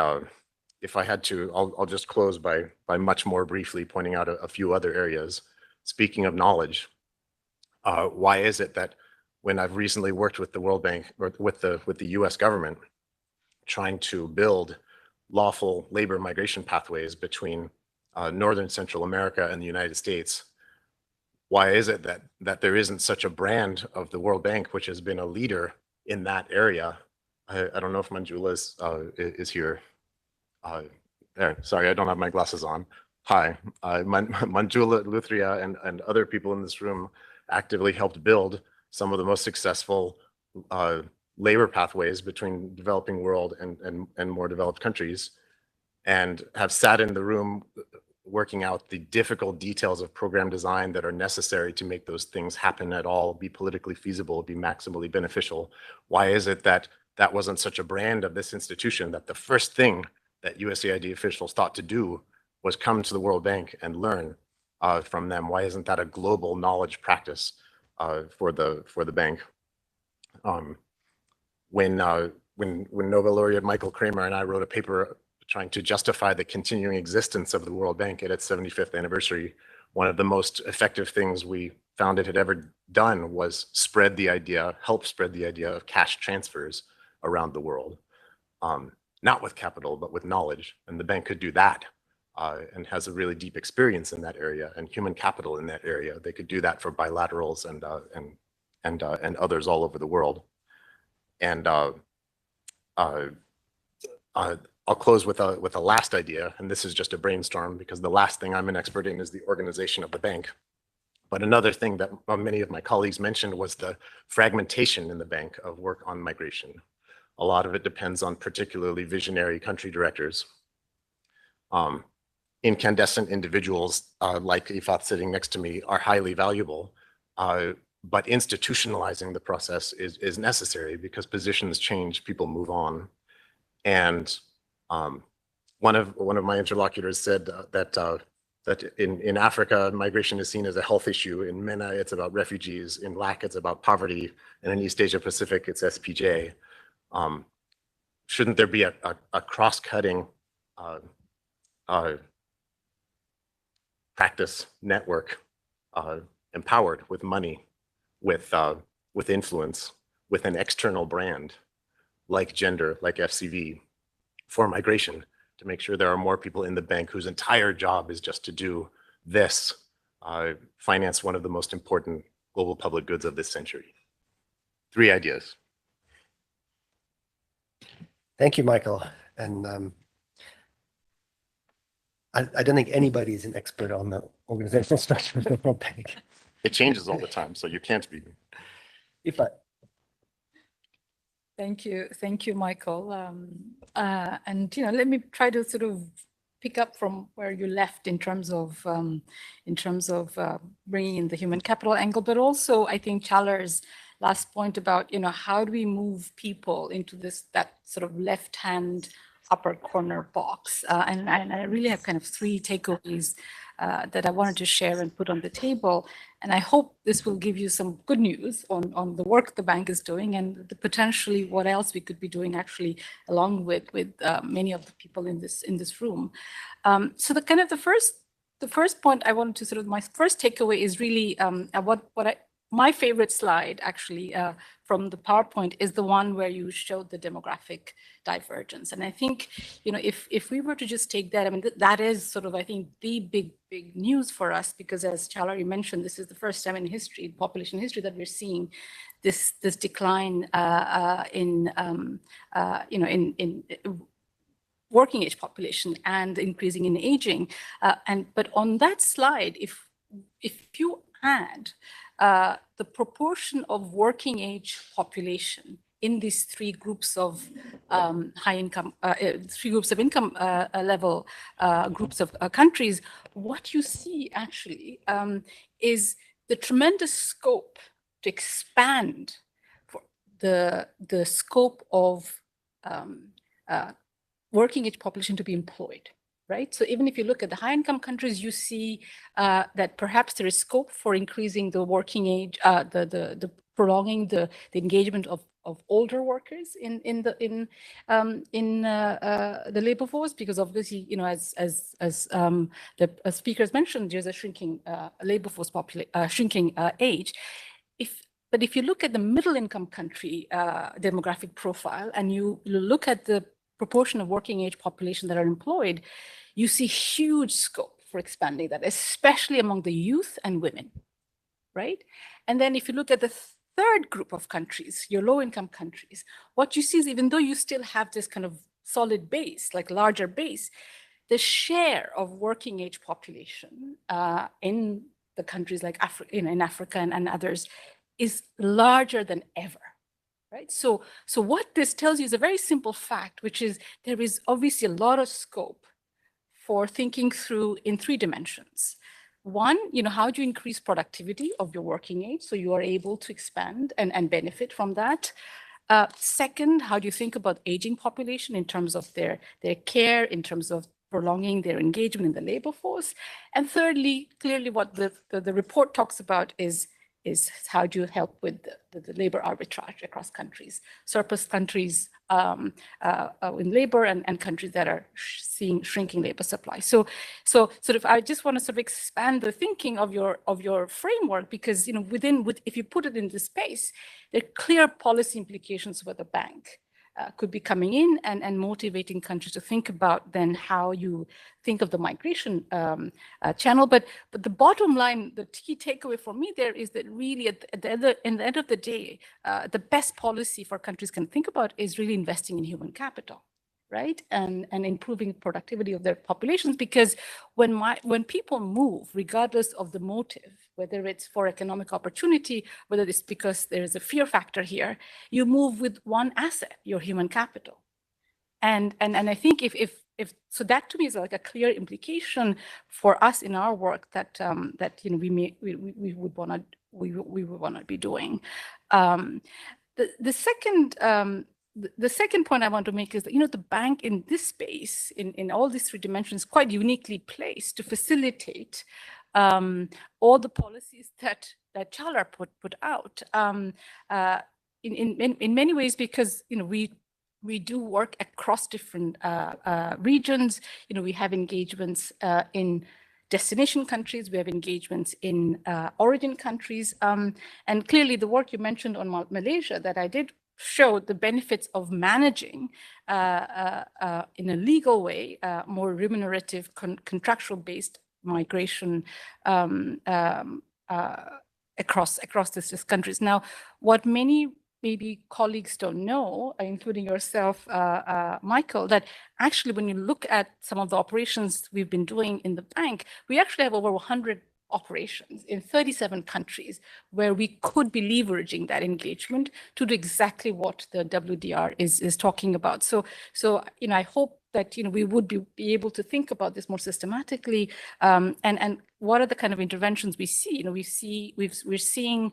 if I had to, I'll just close by much more briefly pointing out a few other areas. Speaking of knowledge, why is it that when I've recently worked with the World Bank or with the US government, trying to build lawful labor migration pathways between Northern Central America and the United States, why is it that there isn't such a brand of the World Bank, which has been a leader in that area? I don't know if Manjula is here. There, sorry, I don't have my glasses on. Hi, Manjula Luthria and other people in this room actively helped build some of the most successful labor pathways between developing world and more developed countries, and have sat in the room working out the difficult details of program design that are necessary to make those things happen at all, be politically feasible, be maximally beneficial. Why is it that that wasn't such a brand of this institution, that the first thing that USAID officials thought to do was come to the World Bank and learn from them? Why isn't that a global knowledge practice for the bank? When Nobel laureate Michael Kramer and I wrote a paper trying to justify the continuing existence of the World Bank at its 75th anniversary, one of the most effective things we found it had ever done was help spread the idea of cash transfers around the world. Not with capital, but with knowledge. And the bank could do that and has a really deep experience in that area and human capital in that area. They could do that for bilaterals and others all over the world. And I'll close with a last idea, and this is just a brainstorm because the last thing I'm an expert in is the organization of the bank. But another thing that many of my colleagues mentioned was the fragmentation in the bank of work on migration. A lot of it depends on particularly visionary country directors. Incandescent individuals like Ifat sitting next to me are highly valuable, but institutionalizing the process is necessary because positions change, people move on. And one of my interlocutors said that in Africa, migration is seen as a health issue. In MENA, it's about refugees. In LAC, it's about poverty. And in East Asia Pacific, it's SPJ. Shouldn't there be a cross-cutting practice network empowered with money, with influence, with an external brand like gender, like FCV, for migration, to make sure there are more people in the bank whose entire job is just to do this, finance one of the most important global public goods of this century? 3 ideas. Thank you, Michael. And I don't think anybody is an expert on the organizational structure of the World Bank. It changes all the time, so you can't be. If I, Thank you, Michael. And let me try to sort of pick up from where you left in terms of bringing in the human capital angle, but also I think Chaler's last point about how do we move people into that sort of left-hand upper corner box, and I really have kind of three takeaways that I wanted to share and put on the table. And I hope this will give you some good news on the work the bank is doing and potentially what else we could be doing actually along with many of the people in this room. So the first point I wanted to sort of, my first takeaway is really my favorite slide actually from the PowerPoint is the one where you showed the demographic divergence. And I think, if we were to just take that, I mean, that is sort of, I think, the big news for us, because as Chalari mentioned, this is the first time in history, population history, that we're seeing this decline in working age population and increasing in aging. But on that slide, if you add the proportion of working age population in these three groups of high income, three groups of income level groups of countries, what you see actually is the tremendous scope to expand for the scope of working age population to be employed. Right. So even if you look at the high income countries, you see that perhaps there is scope for increasing the working age, the prolonging the engagement of older workers in the labor force, because obviously, as the speakers mentioned, there's a shrinking labor force shrinking age. But if you look at the middle income country demographic profile and you look at the proportion of working age population that are employed, you see huge scope for expanding that, especially among the youth and women, right? And then if you look at the third group of countries, your low income countries, what you see is even though you still have this kind of solid base, like larger base, the share of working age population in the countries like in Africa and others is larger than ever. Right. So what this tells you is a very simple fact, which is there is obviously a lot of scope for thinking through in three dimensions. One, how do you increase productivity of your working age so you are able to expand and benefit from that? Second, how do you think about aging population in terms of their care, in terms of prolonging their engagement in the labor force? And thirdly, clearly what the report talks about is how do you help with the labor arbitrage across countries, surplus countries in labor and countries that are seeing shrinking labor supply. So sort of, I just want to sort of expand the thinking of your framework, because if you put it in this space, there are clear policy implications for the bank. Could be coming in and motivating countries to think about then how you think of the migration channel. But the bottom line, the key takeaway for me there is that really at the end of the day, the best policy for countries can think about is really investing in human capital, right? And improving productivity of their populations, because when people move, regardless of the motive, whether it's for economic opportunity, whether it's because there is a fear factor here, you move with one asset, your human capital. And I think if so, that to me is like a clear implication for us in our work that we would want to be doing. The second point I want to make is that the bank in this space, in all these three dimensions, quite uniquely placed to facilitate all the policies that Chaler put out in many ways, because we do work across different regions. We have engagements in destination countries, we have engagements in origin countries, and clearly the work you mentioned on Malaysia that I did show the benefits of managing in a legal way, more remunerative, contractual-based migration across these countries. Now, what many maybe colleagues don't know, including yourself, Michael, that actually when you look at some of the operations we've been doing in the bank, we actually have over 100 operations in 37 countries where we could be leveraging that engagement to do exactly what the WDR is talking about. So I hope that we would be able to think about this more systematically, and what are the kind of interventions we see? We're seeing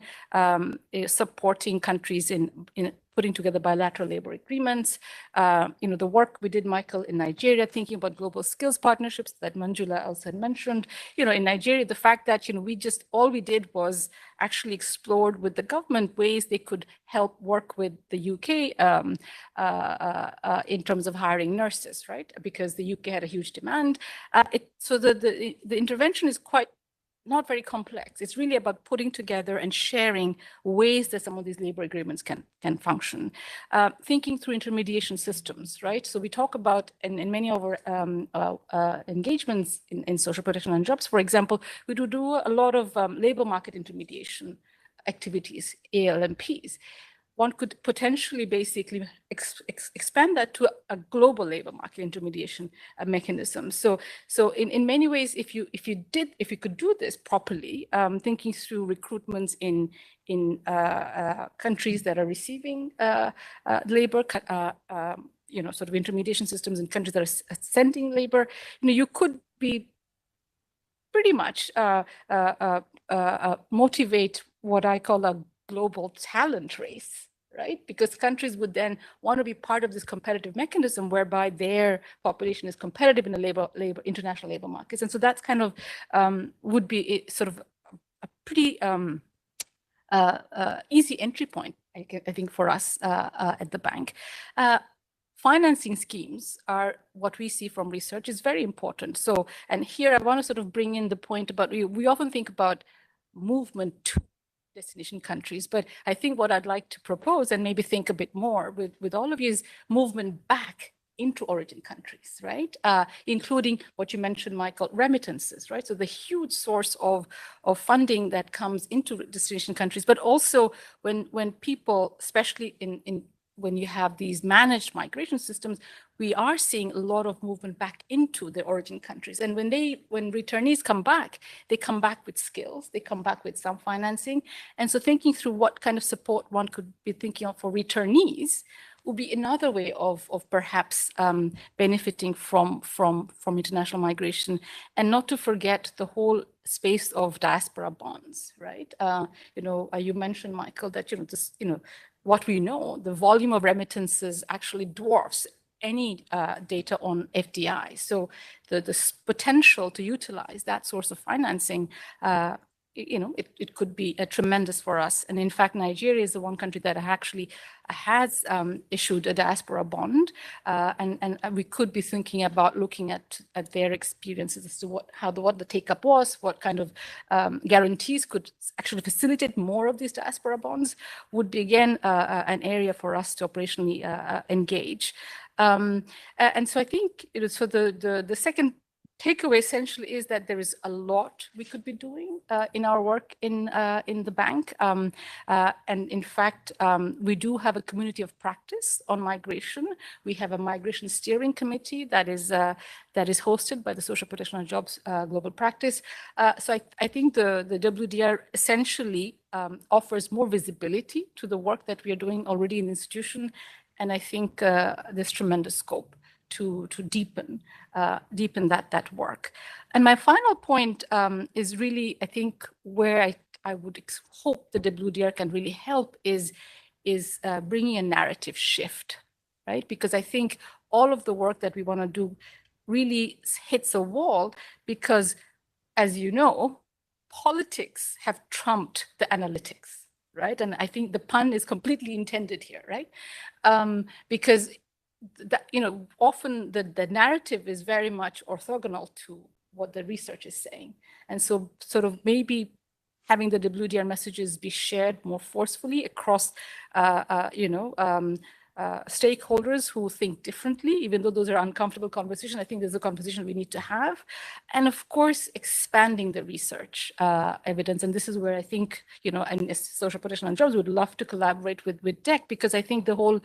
supporting countries in putting together bilateral labor agreements. The work we did, Michael, in Nigeria, thinking about global skills partnerships that Manjula also had mentioned. In Nigeria, the fact that all we did was actually explored with the government ways they could help work with the UK in terms of hiring nurses, right? Because the UK had a huge demand. So the intervention is quite not very complex. It's really about putting together and sharing ways that some of these labor agreements can function. Thinking through intermediation systems, right? So we talk about in many of our engagements in social protection and jobs, for example, we do a lot of labor market intermediation activities, ALMPs. One could potentially basically expand that to a global labor market intermediation mechanism. So in many ways, if you could do this properly, thinking through recruitments in countries that are receiving labor, sort of intermediation systems in countries that are sending labor, you could be pretty much motivate what I call a global talent race, right? Because countries would then want to be part of this competitive mechanism whereby their population is competitive in the international labor markets. And so that's kind of would be sort of a pretty easy entry point, I think, for us at the bank. Financing schemes are what we see from research is very important. So, and here I want to sort of bring in the point about, we often think about movement to destination countries, but I think what I'd like to propose and maybe think a bit more with all of you is movement back into origin countries, right? Including what you mentioned, Michael, remittances, right? So the huge source of funding that comes into destination countries, but also when people, especially when you have these managed migration systems, we are seeing a lot of movement back into the origin countries. And when returnees come back, they come back with skills, they come back with some financing. And so thinking through what kind of support one could be thinking of for returnees would be another way of perhaps benefiting from international migration, and not to forget the whole space of diaspora bonds, right? You mentioned, Michael, that what we know, the volume of remittances actually dwarfs any data on FDI. So the potential to utilize that source of financing, it could be tremendous for us. And in fact, Nigeria is the one country that actually has issued a diaspora bond, and we could be thinking about looking at their experiences as to what the take-up was, what kind of guarantees could actually facilitate more of these diaspora bonds, would be again an area for us to operationally engage. And so I think so the second takeaway essentially is that there is a lot we could be doing in our work in the bank. And in fact, we do have a community of practice on migration. We have a migration steering committee that is hosted by the Social Protection and Jobs Global Practice. So I think the WDR essentially offers more visibility to the work that we are doing already in the institution. And I think there's tremendous scope to deepen that work. And my final point is really, I think, where I would hope the WDR can really help is bringing a narrative shift, right? Because I think all of the work that we want to do really hits a wall because, as you know, politics have trumped the analytics, right? And I think the pun is completely intended here, right? Because often the narrative is very much orthogonal to what the research is saying. And so sort of maybe having the WDR messages be shared more forcefully across, stakeholders who think differently, even though those are uncomfortable conversations. I think there's a conversation we need to have. And of course, expanding the research evidence. And this is where I think, you know, and Social Protection and Jobs would love to collaborate with DEC, because I think the whole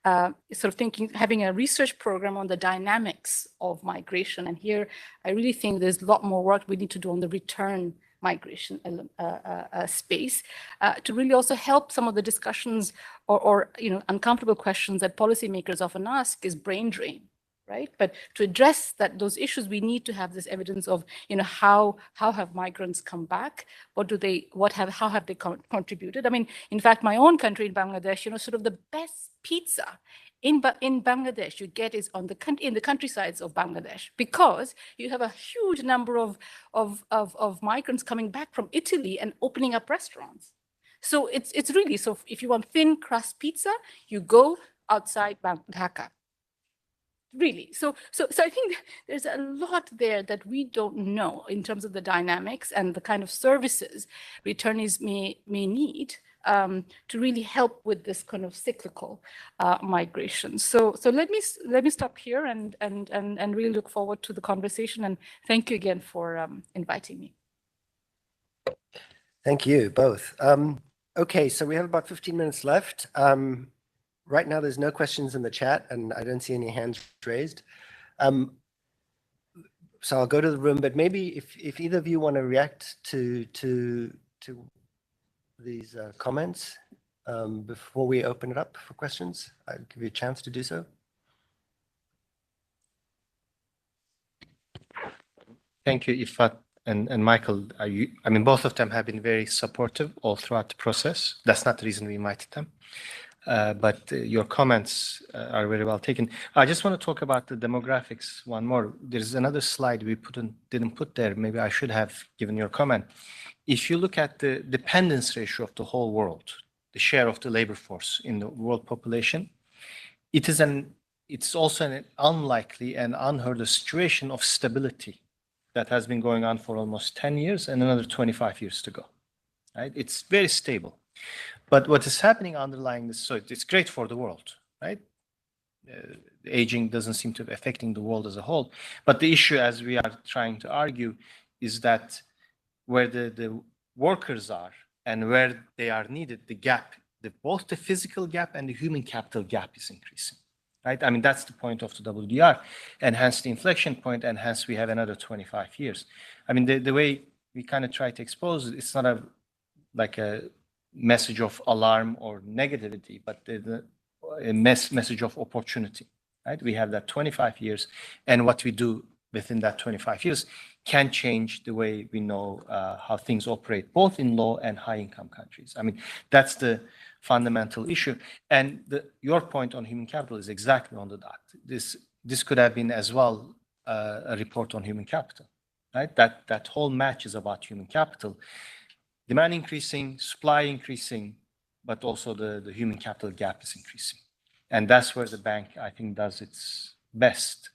sort of thinking, having a research program on the dynamics of migration. And here, I really think there's a lot more work we need to do on the return migration space to really also help some of the discussions or you know, uncomfortable questions that policymakers often ask is brain drain, right? But to address those issues, we need to have this evidence of, you know, how have migrants come back? How have they contributed? I mean, in fact, my own country in Bangladesh, you know, sort of the best pizza in Bangladesh you get is in the countrysides of Bangladesh, because you have a huge number of migrants coming back from Italy and opening up restaurants. So it's really, so if you want thin crust pizza, you go outside Dhaka. Really, so I think there's a lot there that we don't know in terms of the dynamics and the kind of services returnees may need to really help with this kind of cyclical migration. So let me stop here and really look forward to the conversation, and thank you again for inviting me. Thank you both. Okay, so we have about 15 minutes left. Right now, there's no questions in the chat, and I don't see any hands raised. So I'll go to the room, but maybe if either of you want to react to these comments before we open it up for questions, I'll give you a chance to do so. Thank you, Ifat and Michael. I mean, both of them have been very supportive all throughout the process. That's not the reason we invited them. But your comments are very well taken. I just want to talk about the demographics one more. There's another slide we didn't put there. Maybe I should have given your comment. If you look at the dependence ratio of the whole world, the share of the labor force in the world population, it's also an unlikely and unheard of situation of stability that has been going on for almost 10 years and another 25 years to go. Right? It's very stable. But what is happening underlying this, so it's great for the world, right? Aging doesn't seem to be affecting the world as a whole. But the issue, as we are trying to argue, is that where the workers are and where they are needed, the gap, both the physical gap and the human capital gap is increasing, right? I mean, that's the point of the WDR, and hence the inflection point, and hence we have another 25 years. I mean, the way we kind of try to expose it, it's not like a message of alarm or negativity, but a message of opportunity, right? We have that 25 years, and what we do within that 25 years can change the way we know how things operate, both in low and high income countries. I mean, that's the fundamental issue. And your point on human capital is exactly on the dot. This could have been as well a report on human capital, right? That whole match is about human capital. Demand increasing, supply increasing, but also the human capital gap is increasing. And that's where the bank, I think, does its best.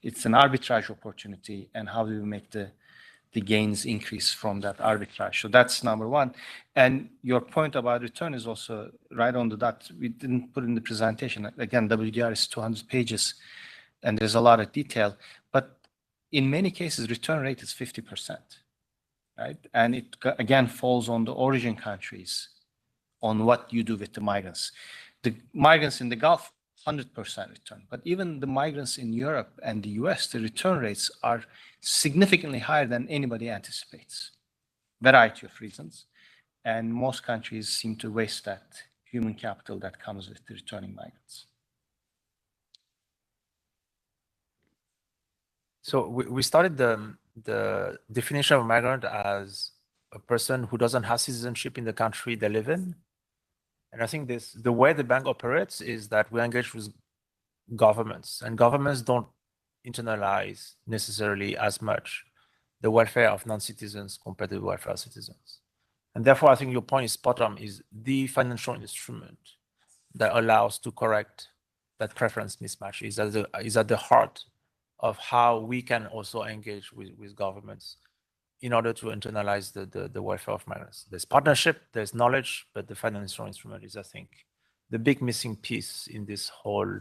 It's an arbitrage opportunity, and how do we make the gains increase from that arbitrage? So that's number one. And your point about return is also right on the dot. We didn't put in the presentation. Again, WDR is 200 pages, and there's a lot of detail. But in many cases, return rate is 50%. Right? And it, again, falls on the origin countries on what you do with the migrants. The migrants in the Gulf, 100% return. But even the migrants in Europe and the US, the return rates are significantly higher than anybody anticipates. Variety of reasons. And most countries seem to waste that human capital that comes with the returning migrants. So we started the definition of migrant as a person who doesn't have citizenship in the country they live in. And I think the way the bank operates is that we engage with governments, and governments don't internalize necessarily as much the welfare of non-citizens compared to the welfare of citizens. And therefore, I think your point is spot on, is the financial instrument that allows to correct that preference mismatch is at the heart of how we can also engage with governments in order to internalize the welfare of migrants. There's partnership, there's knowledge, but the financial instrument is, I think, the big missing piece in this whole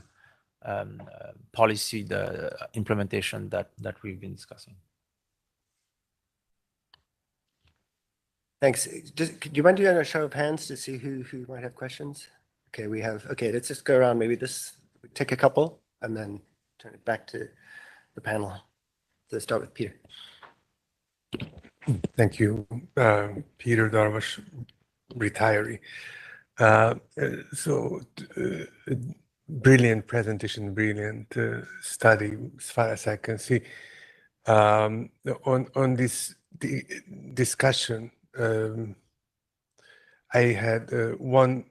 policy, the implementation that we've been discussing. Thanks. Do you mind doing a show of hands to see who might have questions? Okay, okay, let's just go around, maybe take a couple and then turn it back to the panel. Let's start with Peter. Thank you. Peter Darvash, retiree. Brilliant presentation, brilliant study, as far as I can see. On this discussion, I had one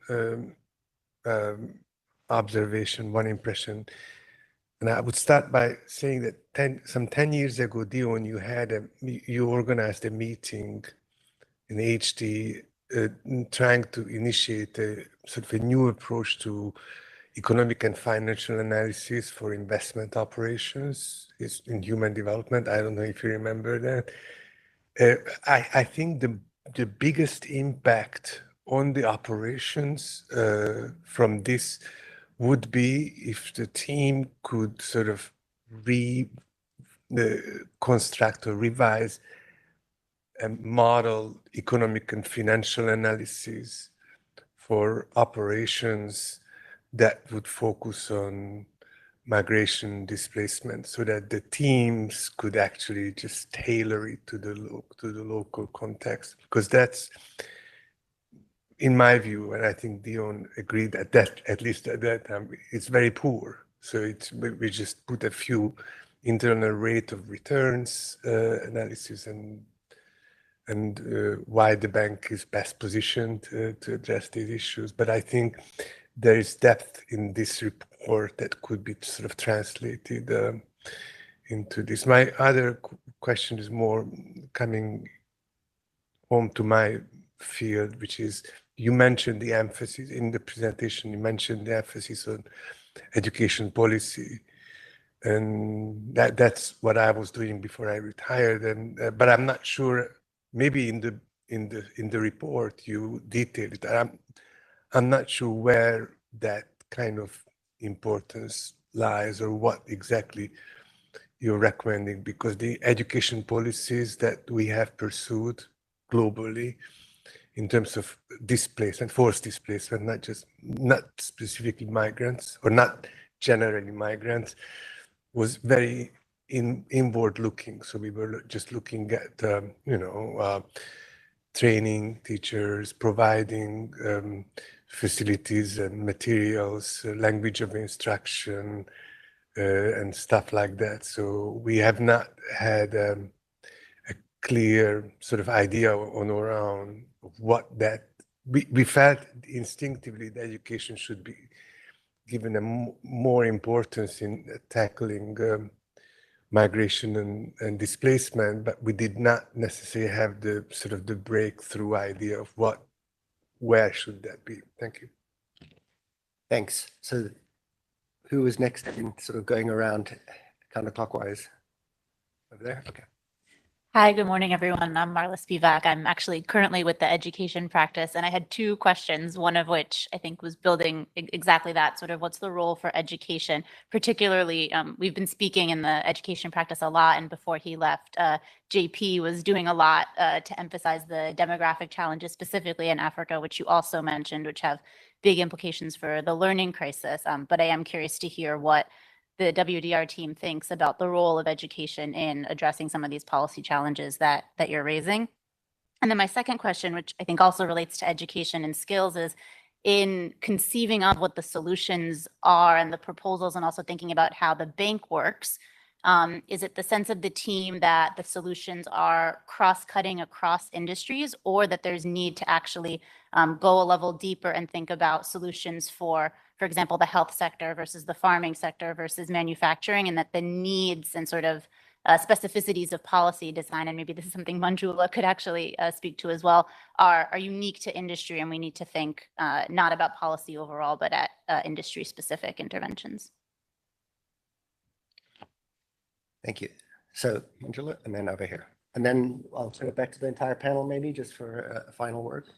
observation, one impression, and I would start by saying that some 10 years ago, Dion, you organized a meeting in HD trying to initiate a sort of a new approach to economic and financial analysis for investment operations in human development. I don't know if you remember that. I think the biggest impact on the operations from this would be if the team could sort of construct or revise a model economic and financial analysis for operations that would focus on migration displacement, so that the teams could actually just tailor it to the local context. Because that's, in my view, and I think Dion agreed that at least at that time, it's very poor. So we just put a few internal rate of returns analysis and why the bank is best positioned to address these issues. But I think there is depth in this report that could be sort of translated into this. My other question is more coming home to my field, which is, you mentioned the emphasis in the presentation, you mentioned the emphasis on education policy. And that's what I was doing before I retired. But I'm not sure, maybe in the report you detailed it. I'm not sure where that kind of importance lies or what exactly you're recommending, because the education policies that we have pursued globally in terms of displacement, forced displacement, not specifically migrants or not generally migrants, was very inward looking. So we were just looking at, training teachers, providing facilities and materials, language of instruction, and stuff like that. So we have not had a clear sort of idea on our own of what that, we felt instinctively that education should be given a more importance in tackling migration and displacement, but we did not necessarily have the sort of the breakthrough idea of where should that be. Thank you. Thanks. So who was next in sort of going around counterclockwise? Over there? Okay. Hi, good morning, everyone. I'm Marla Spivak. I'm actually currently with the education practice, and I had two questions, one of which I think was building exactly that, sort of what's the role for education, particularly we've been speaking in the education practice a lot, and before he left, JP was doing a lot to emphasize the demographic challenges, specifically in Africa, which you also mentioned, which have big implications for the learning crisis. But I am curious to hear what the WDR team thinks about the role of education in addressing some of these policy challenges that you're raising. And then my second question, which I think also relates to education and skills, is in conceiving of what the solutions are and the proposals, and also thinking about how the bank works. Is it the sense of the team that the solutions are cross-cutting across industries, or that there's need to actually go a level deeper and think about solutions for example, the health sector versus the farming sector versus manufacturing, and that the needs and sort of specificities of policy design, and maybe this is something Manjula could actually speak to as well, are unique to industry, and we need to think not about policy overall, but at industry-specific interventions. Thank you. So Manjula, and then over here. And then I'll turn it back to the entire panel, maybe just for a final word.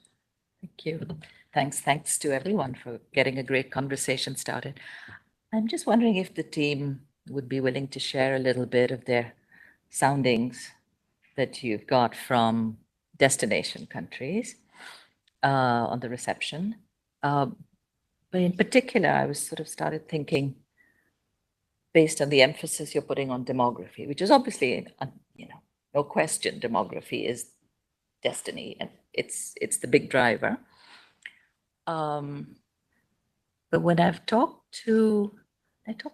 Thank you. Thanks to everyone for getting a great conversation started. I'm just wondering if the team would be willing to share a little bit of their soundings that you've got from destination countries on the reception. But in particular, I was sort of started thinking based on the emphasis you're putting on demography, which is obviously, no question, demography is destiny and it's the big driver. But when I talk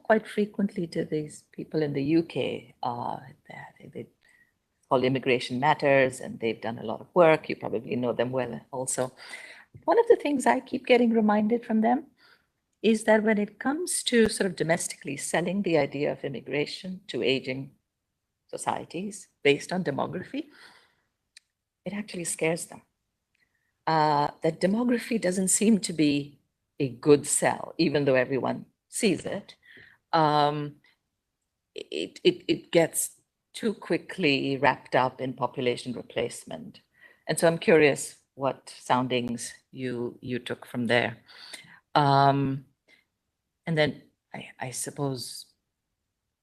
quite frequently to these people in the UK, they call Immigration Matters, and they've done a lot of work. You probably know them well also. One of the things I keep getting reminded from them is that when it comes to sort of domestically selling the idea of immigration to aging societies based on demography, it actually scares them. That demography doesn't seem to be a good sell, even though everyone sees it. It gets too quickly wrapped up in population replacement. And so I'm curious what soundings you took from there. And then I suppose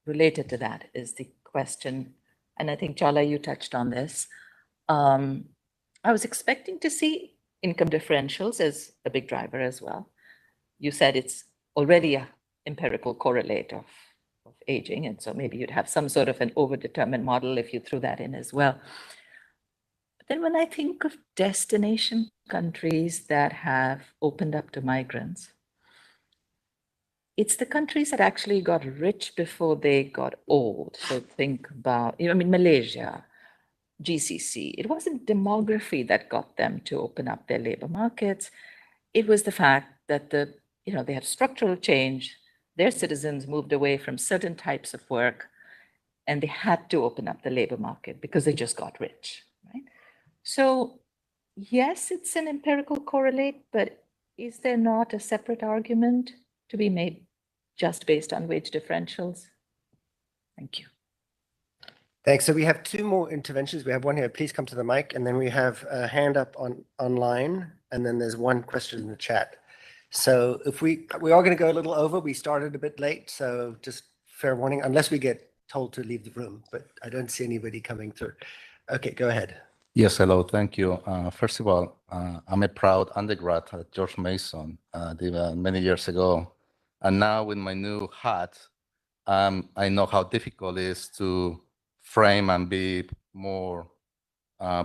related to that is the question, and I think Chala, you touched on this. I was expecting to see income differentials as a big driver as well. You said it's already an empirical correlate of aging, and so maybe you'd have some sort of an overdetermined model if you threw that in as well. But then when I think of destination countries that have opened up to migrants, it's the countries that actually got rich before they got old. So think about, Malaysia, GCC. It wasn't demography that got them to open up their labor markets. It was the fact that they had structural change. Their citizens moved away from certain types of work, and they had to open up the labor market because they just got rich, right? So yes, it's an empirical correlate, but is there not a separate argument to be made just based on wage differentials? Thank you. Thanks. So we have two more interventions. We have one here. Please come to the mic. And then we have a hand up online. And then there's one question in the chat. So if we are going to go a little over. We started a bit late. So just fair warning, unless we get told to leave the room. But I don't see anybody coming through. Okay, go ahead. Yes, hello. Thank you. First of all, I'm a proud undergrad at George Mason many years ago. And now with my new hat, I know how difficult it is to frame and be more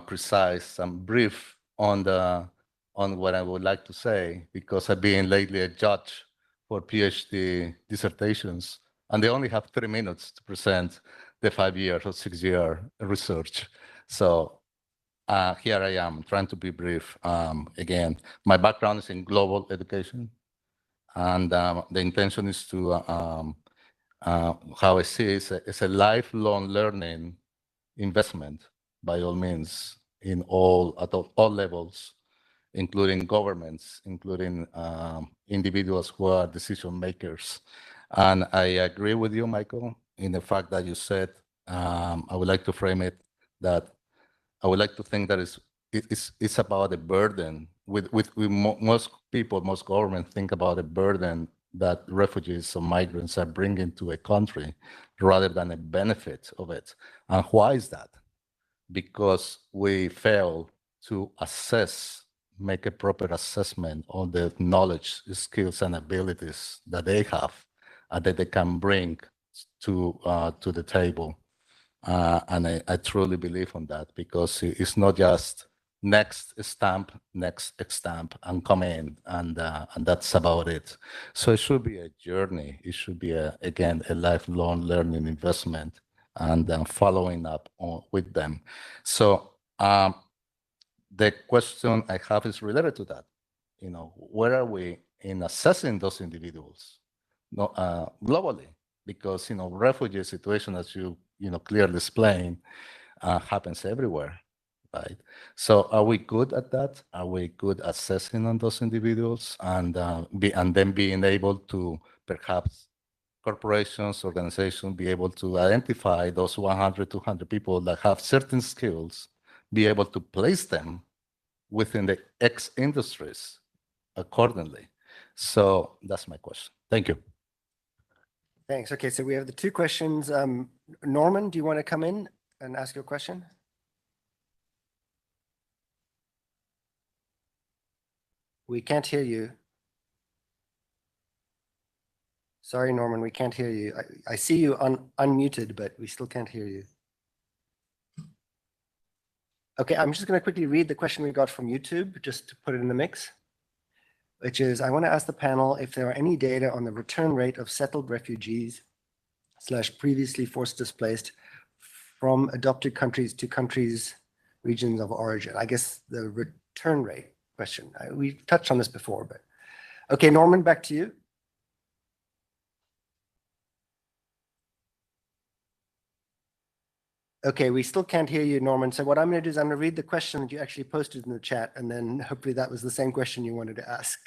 precise and brief on what I would like to say, because I've been lately a judge for PhD dissertations, and they only have 3 minutes to present the 5-year or 6-year research. So here I am trying to be brief. Again, my background is in global education, and the intention is to how I see it, it's a lifelong learning investment by all means at all levels, including governments, including individuals who are decision makers. And I agree with you, Michael, in the fact that you said, I would like to frame it that I would like to think that it's about a burden. With most people, most governments think about a burden that refugees or migrants are bringing to a country rather than a benefit of it. And why is that? Because we fail to make a proper assessment on the knowledge, skills, and abilities that they have and that they can bring to the table. And I truly believe on that, because it's not just next stamp, and come in, and that's about it. So it should be a journey. It should be, again, a lifelong learning investment, and then following up with them. So the question I have is related to that. Where are we in assessing those individuals globally? Because, refugee situation, as you clearly explained, happens everywhere. Right. So are we good at that? Are we good at assessing on those individuals and then being able to perhaps corporations, organizations be able to identify those 100, 200 people that have certain skills, be able to place them within the X industries accordingly. So that's my question. Thank you. Thanks. Okay, so we have the two questions. Norman, do you want to come in and ask your question? We can't hear you. Sorry, Norman, we can't hear you. I see you unmuted, but we still can't hear you. Okay, I'm just going to quickly read the question we got from YouTube, just to put it in the mix, which is, I want to ask the panel if there are any data on the return rate of settled refugees / previously forced displaced from adopted countries to countries, regions of origin. I guess the return rate question. We've touched on this before, but okay, Norman, back to you. Okay, we still can't hear you, Norman. So what I'm going to do is I'm going to read the question that you actually posted in the chat, and then hopefully that was the same question you wanted to ask,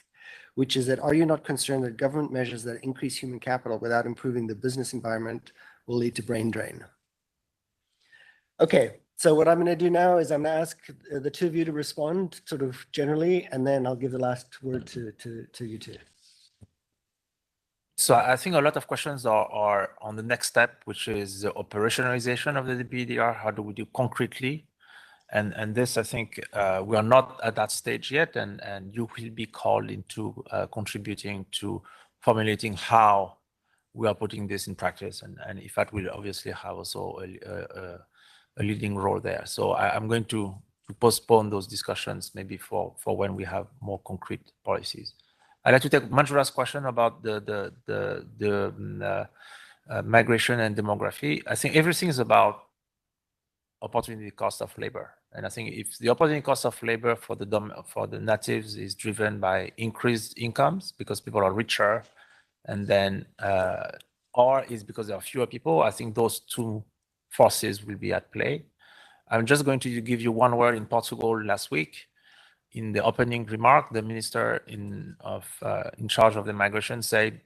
which is that, are you not concerned that government measures that increase human capital without improving the business environment will lead to brain drain? Okay, so what I'm going to do now is I'm going to ask the two of you to respond sort of generally, and then I'll give the last word to you two. So I think a lot of questions are on the next step, which is the operationalization of the DBDR. How do we do concretely? And this, I think, we are not at that stage yet, and you will be called into contributing to formulating how we are putting this in practice. And IFAT will obviously have also a leading role there. So I'm going to postpone those discussions maybe for when we have more concrete policies. I'd like to take Manjula's question about the migration and demography. I think everything is about opportunity cost of labor. And I think if the opportunity cost of labor for the natives is driven by increased incomes because people are richer, and then or is because there are fewer people, I think those two forces will be at play. I'm just going to give you one word in Portugal last week. In the opening remark, the minister in charge of the migration said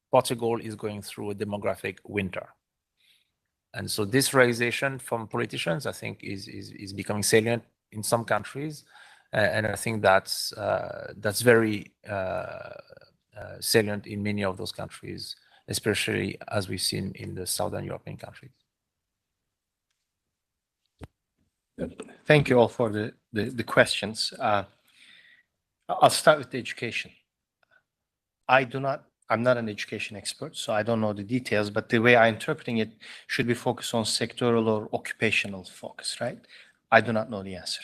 Portugal is going through a demographic winter. And so this realization from politicians, I think, is becoming salient in some countries, and I think that's very salient in many of those countries, especially as we've seen in the Southern European countries. Thank you all for the questions. I'll start with the education. I'm not an education expert, so I don't know the details, but the way I'm interpreting it should be focused on sectoral or occupational focus, right? I do not know the answer.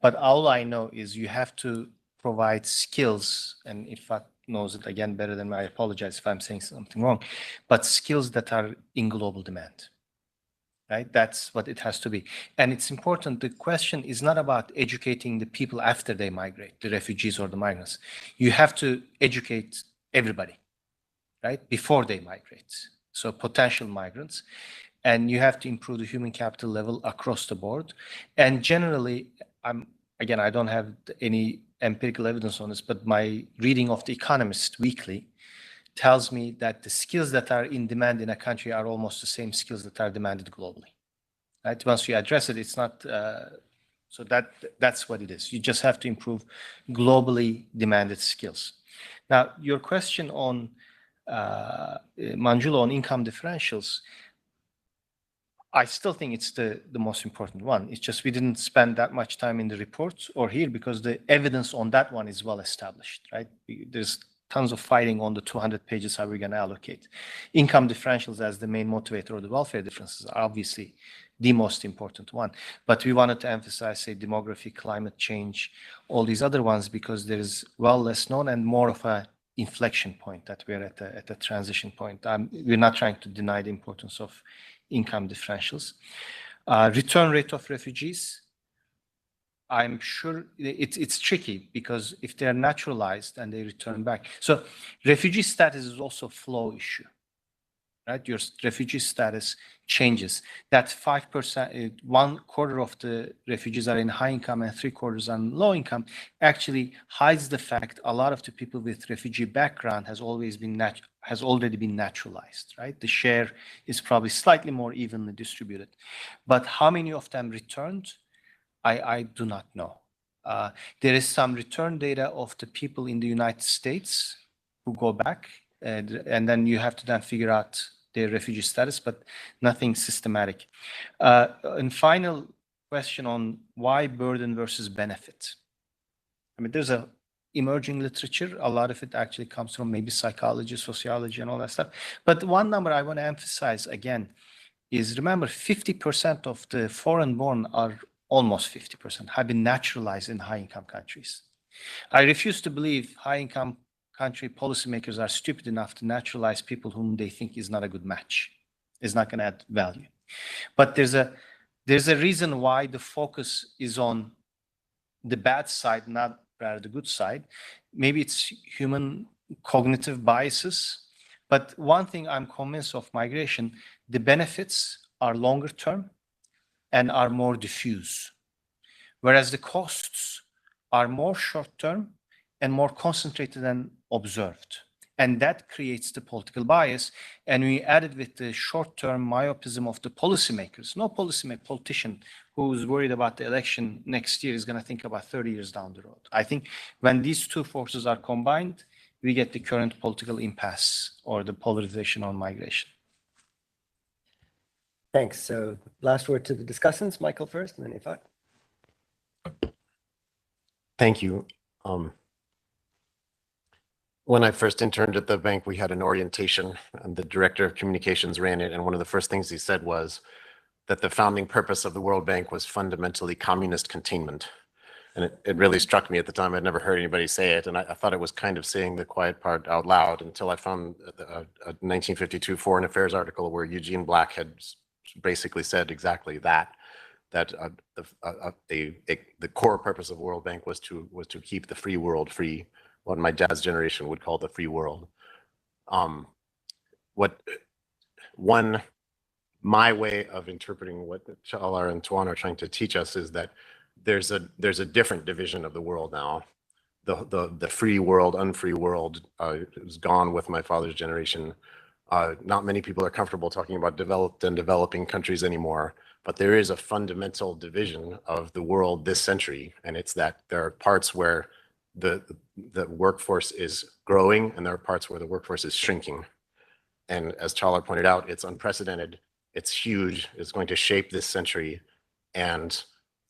But all I know is you have to provide skills, and if I knows it again better than me, I apologize if I'm saying something wrong, but skills that are in global demand. Right? That's what it has to be. And it's important. The question is not about educating the people after they migrate, the refugees or the migrants. You have to educate everybody, right? Before they migrate. So potential migrants. And you have to improve the human capital level across the board. And generally, I don't have any empirical evidence on this, but my reading of The Economist weekly tells me that the skills that are in demand in a country are almost the same skills that are demanded globally. Right? Once you address it, it's not, so that's what it is. You just have to improve globally demanded skills. Now, your question on, Manjula, on income differentials, I still think it's the most important one. It's just we didn't spend that much time in the reports or here because the evidence on that one is well established, right? There's tons of fighting on the 200 pages how we're going to allocate. Income differentials as the main motivator or the welfare differences are obviously the most important one. But we wanted to emphasize, say, demography, climate change, all these other ones, because there is well less known and more of a inflection point that we're at a transition point. We're not trying to deny the importance of income differentials. Return rate of refugees, I'm sure it's tricky because if they're naturalized and they return back. So refugee status is also a flow issue, right? Your refugee status changes. That 5%, 1/4 of the refugees are in high income and 3/4 are in low income, actually hides the fact a lot of the people with refugee background has already been naturalized, right? The share is probably slightly more evenly distributed. But how many of them returned? I do not know. There is some return data of the people in the United States who go back, and then you have to then figure out their refugee status, but nothing systematic. And final question on why burden versus benefit. I mean, there's a emerging literature. A lot of it actually comes from maybe psychology, sociology, and all that stuff. But one number I want to emphasize again is, remember, 50% of the foreign-born are almost 50% have been naturalized in high-income countries. I refuse to believe high-income country policymakers are stupid enough to naturalize people whom they think is not a good match, is not going to add value. But there's a reason why the focus is on the bad side, not rather the good side. Maybe it's human cognitive biases. But one thing I'm convinced of migration, the benefits are longer term and are more diffuse, whereas the costs are more short term and more concentrated and observed. And that creates the political bias. And we added with the short-term myopism of the policymakers. No politician who's worried about the election next year is going to think about 30 years down the road. I think when these two forces are combined, we get the current political impasse or the polarization on migration. Thanks. So last word to the discussants, Michael first, and then Ifat. Thank you. When I first interned at the bank, we had an orientation and the director of communications ran it. And one of the first things he said was that the founding purpose of the World Bank was fundamentally communist containment. And it really struck me at the time. I'd never heard anybody say it. And I thought it was kind of saying the quiet part out loud until I found a 1952 Foreign Affairs article where Eugene Black had basically said exactly that the core purpose of World Bank was to keep the free world free, what my dad's generation would call the free world. My way of interpreting what Chalar and Tuan are trying to teach us is that there's a different division of the world now. The free world, unfree world is gone with my father's generation. Not many people are comfortable talking about developed and developing countries anymore, but there is a fundamental division of the world this century, and it's that there are parts where the workforce is growing and there are parts where the workforce is shrinking. And as Chalar pointed out, it's unprecedented, it's huge, it's going to shape this century. And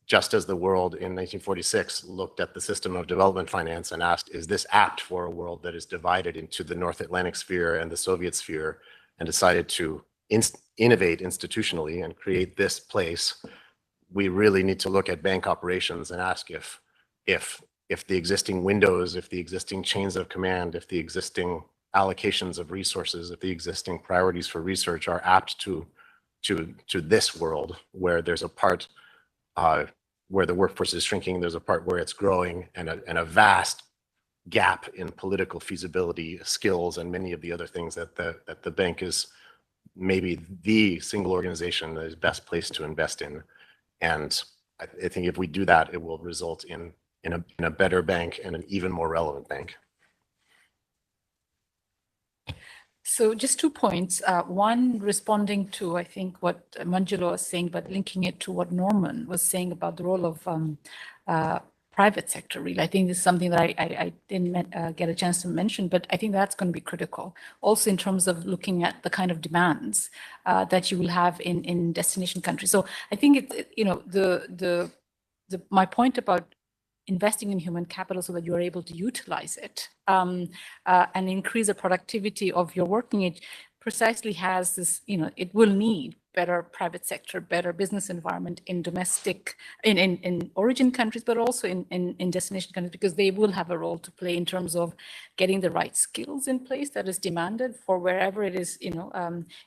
just as the world in 1946 looked at the system of development finance and asked, is this apt for a world that is divided into the North Atlantic sphere and the Soviet sphere, and decided to innovate institutionally and create this place, we really need to look at bank operations and ask if the existing windows, if the existing chains of command, if the existing allocations of resources, if the existing priorities for research are apt to this world where there's a part where the workforce is shrinking, there's a part where it's growing, and a vast gap in political feasibility, skills, and many of the other things that the bank is maybe the single organization that is best placed to invest in. And I think if we do that, it will result in a better bank and an even more relevant bank. So just 2 points. One, responding to, I think, what Manjula was saying, but linking it to what Norman was saying about the role of private sector, really. I think this is something that I didn't get a chance to mention, but I think that's going to be critical. Also in terms of looking at the kind of demands that you will have in destination countries. So I think my point about investing in human capital so that you're able to utilize it and increase the productivity of your working age precisely has this, it will need better private sector, better business environment in domestic, in origin countries, but also in destination countries, because they will have a role to play in terms of getting the right skills in place that is demanded for wherever it is, in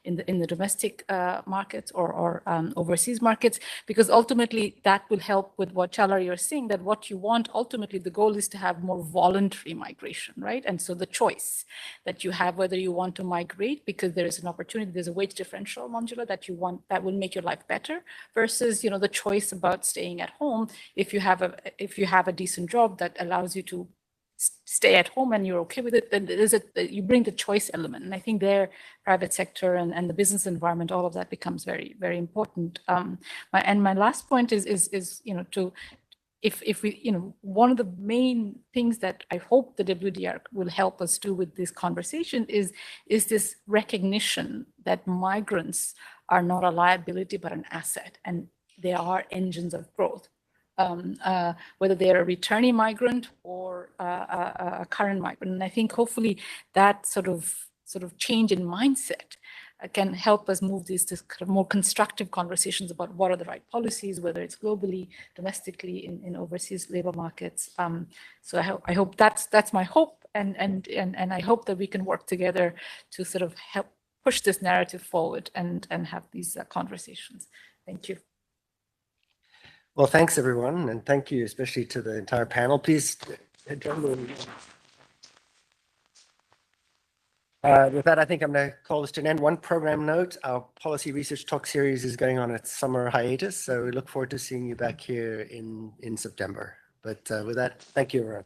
the domestic markets or overseas markets, because ultimately that will help with what Chalar, you're saying, that what you want, ultimately the goal is to have more voluntary migration, right? And so the choice that you have, whether you want to migrate because there is an opportunity, there's a wage differential, Manjula, that you want, that will make your life better, versus the choice about staying at home if you have a decent job that allows you to stay at home and you're okay with it, then you bring the choice element. And I think their private sector and the business environment, all of that becomes very, very important. My last point is if we, one of the main things that I hope the WDR will help us do with this conversation is this recognition that migrants are not a liability, but an asset, and they are engines of growth. Whether they're a returning migrant or a current migrant. And I think hopefully that sort of change in mindset can help us move these to kind of more constructive conversations about what are the right policies, whether it's globally, domestically, in overseas labor markets. So I hope that's my hope, and I hope that we can work together to sort of help push this narrative forward and have these conversations. Thank you. Well, thanks everyone, and thank you especially to the entire panel. Please join me. With that, I think I'm going to call this to an end. One program note, our policy research talk series is going on its summer hiatus, so we look forward to seeing you back here in September. But with that, thank you, everyone.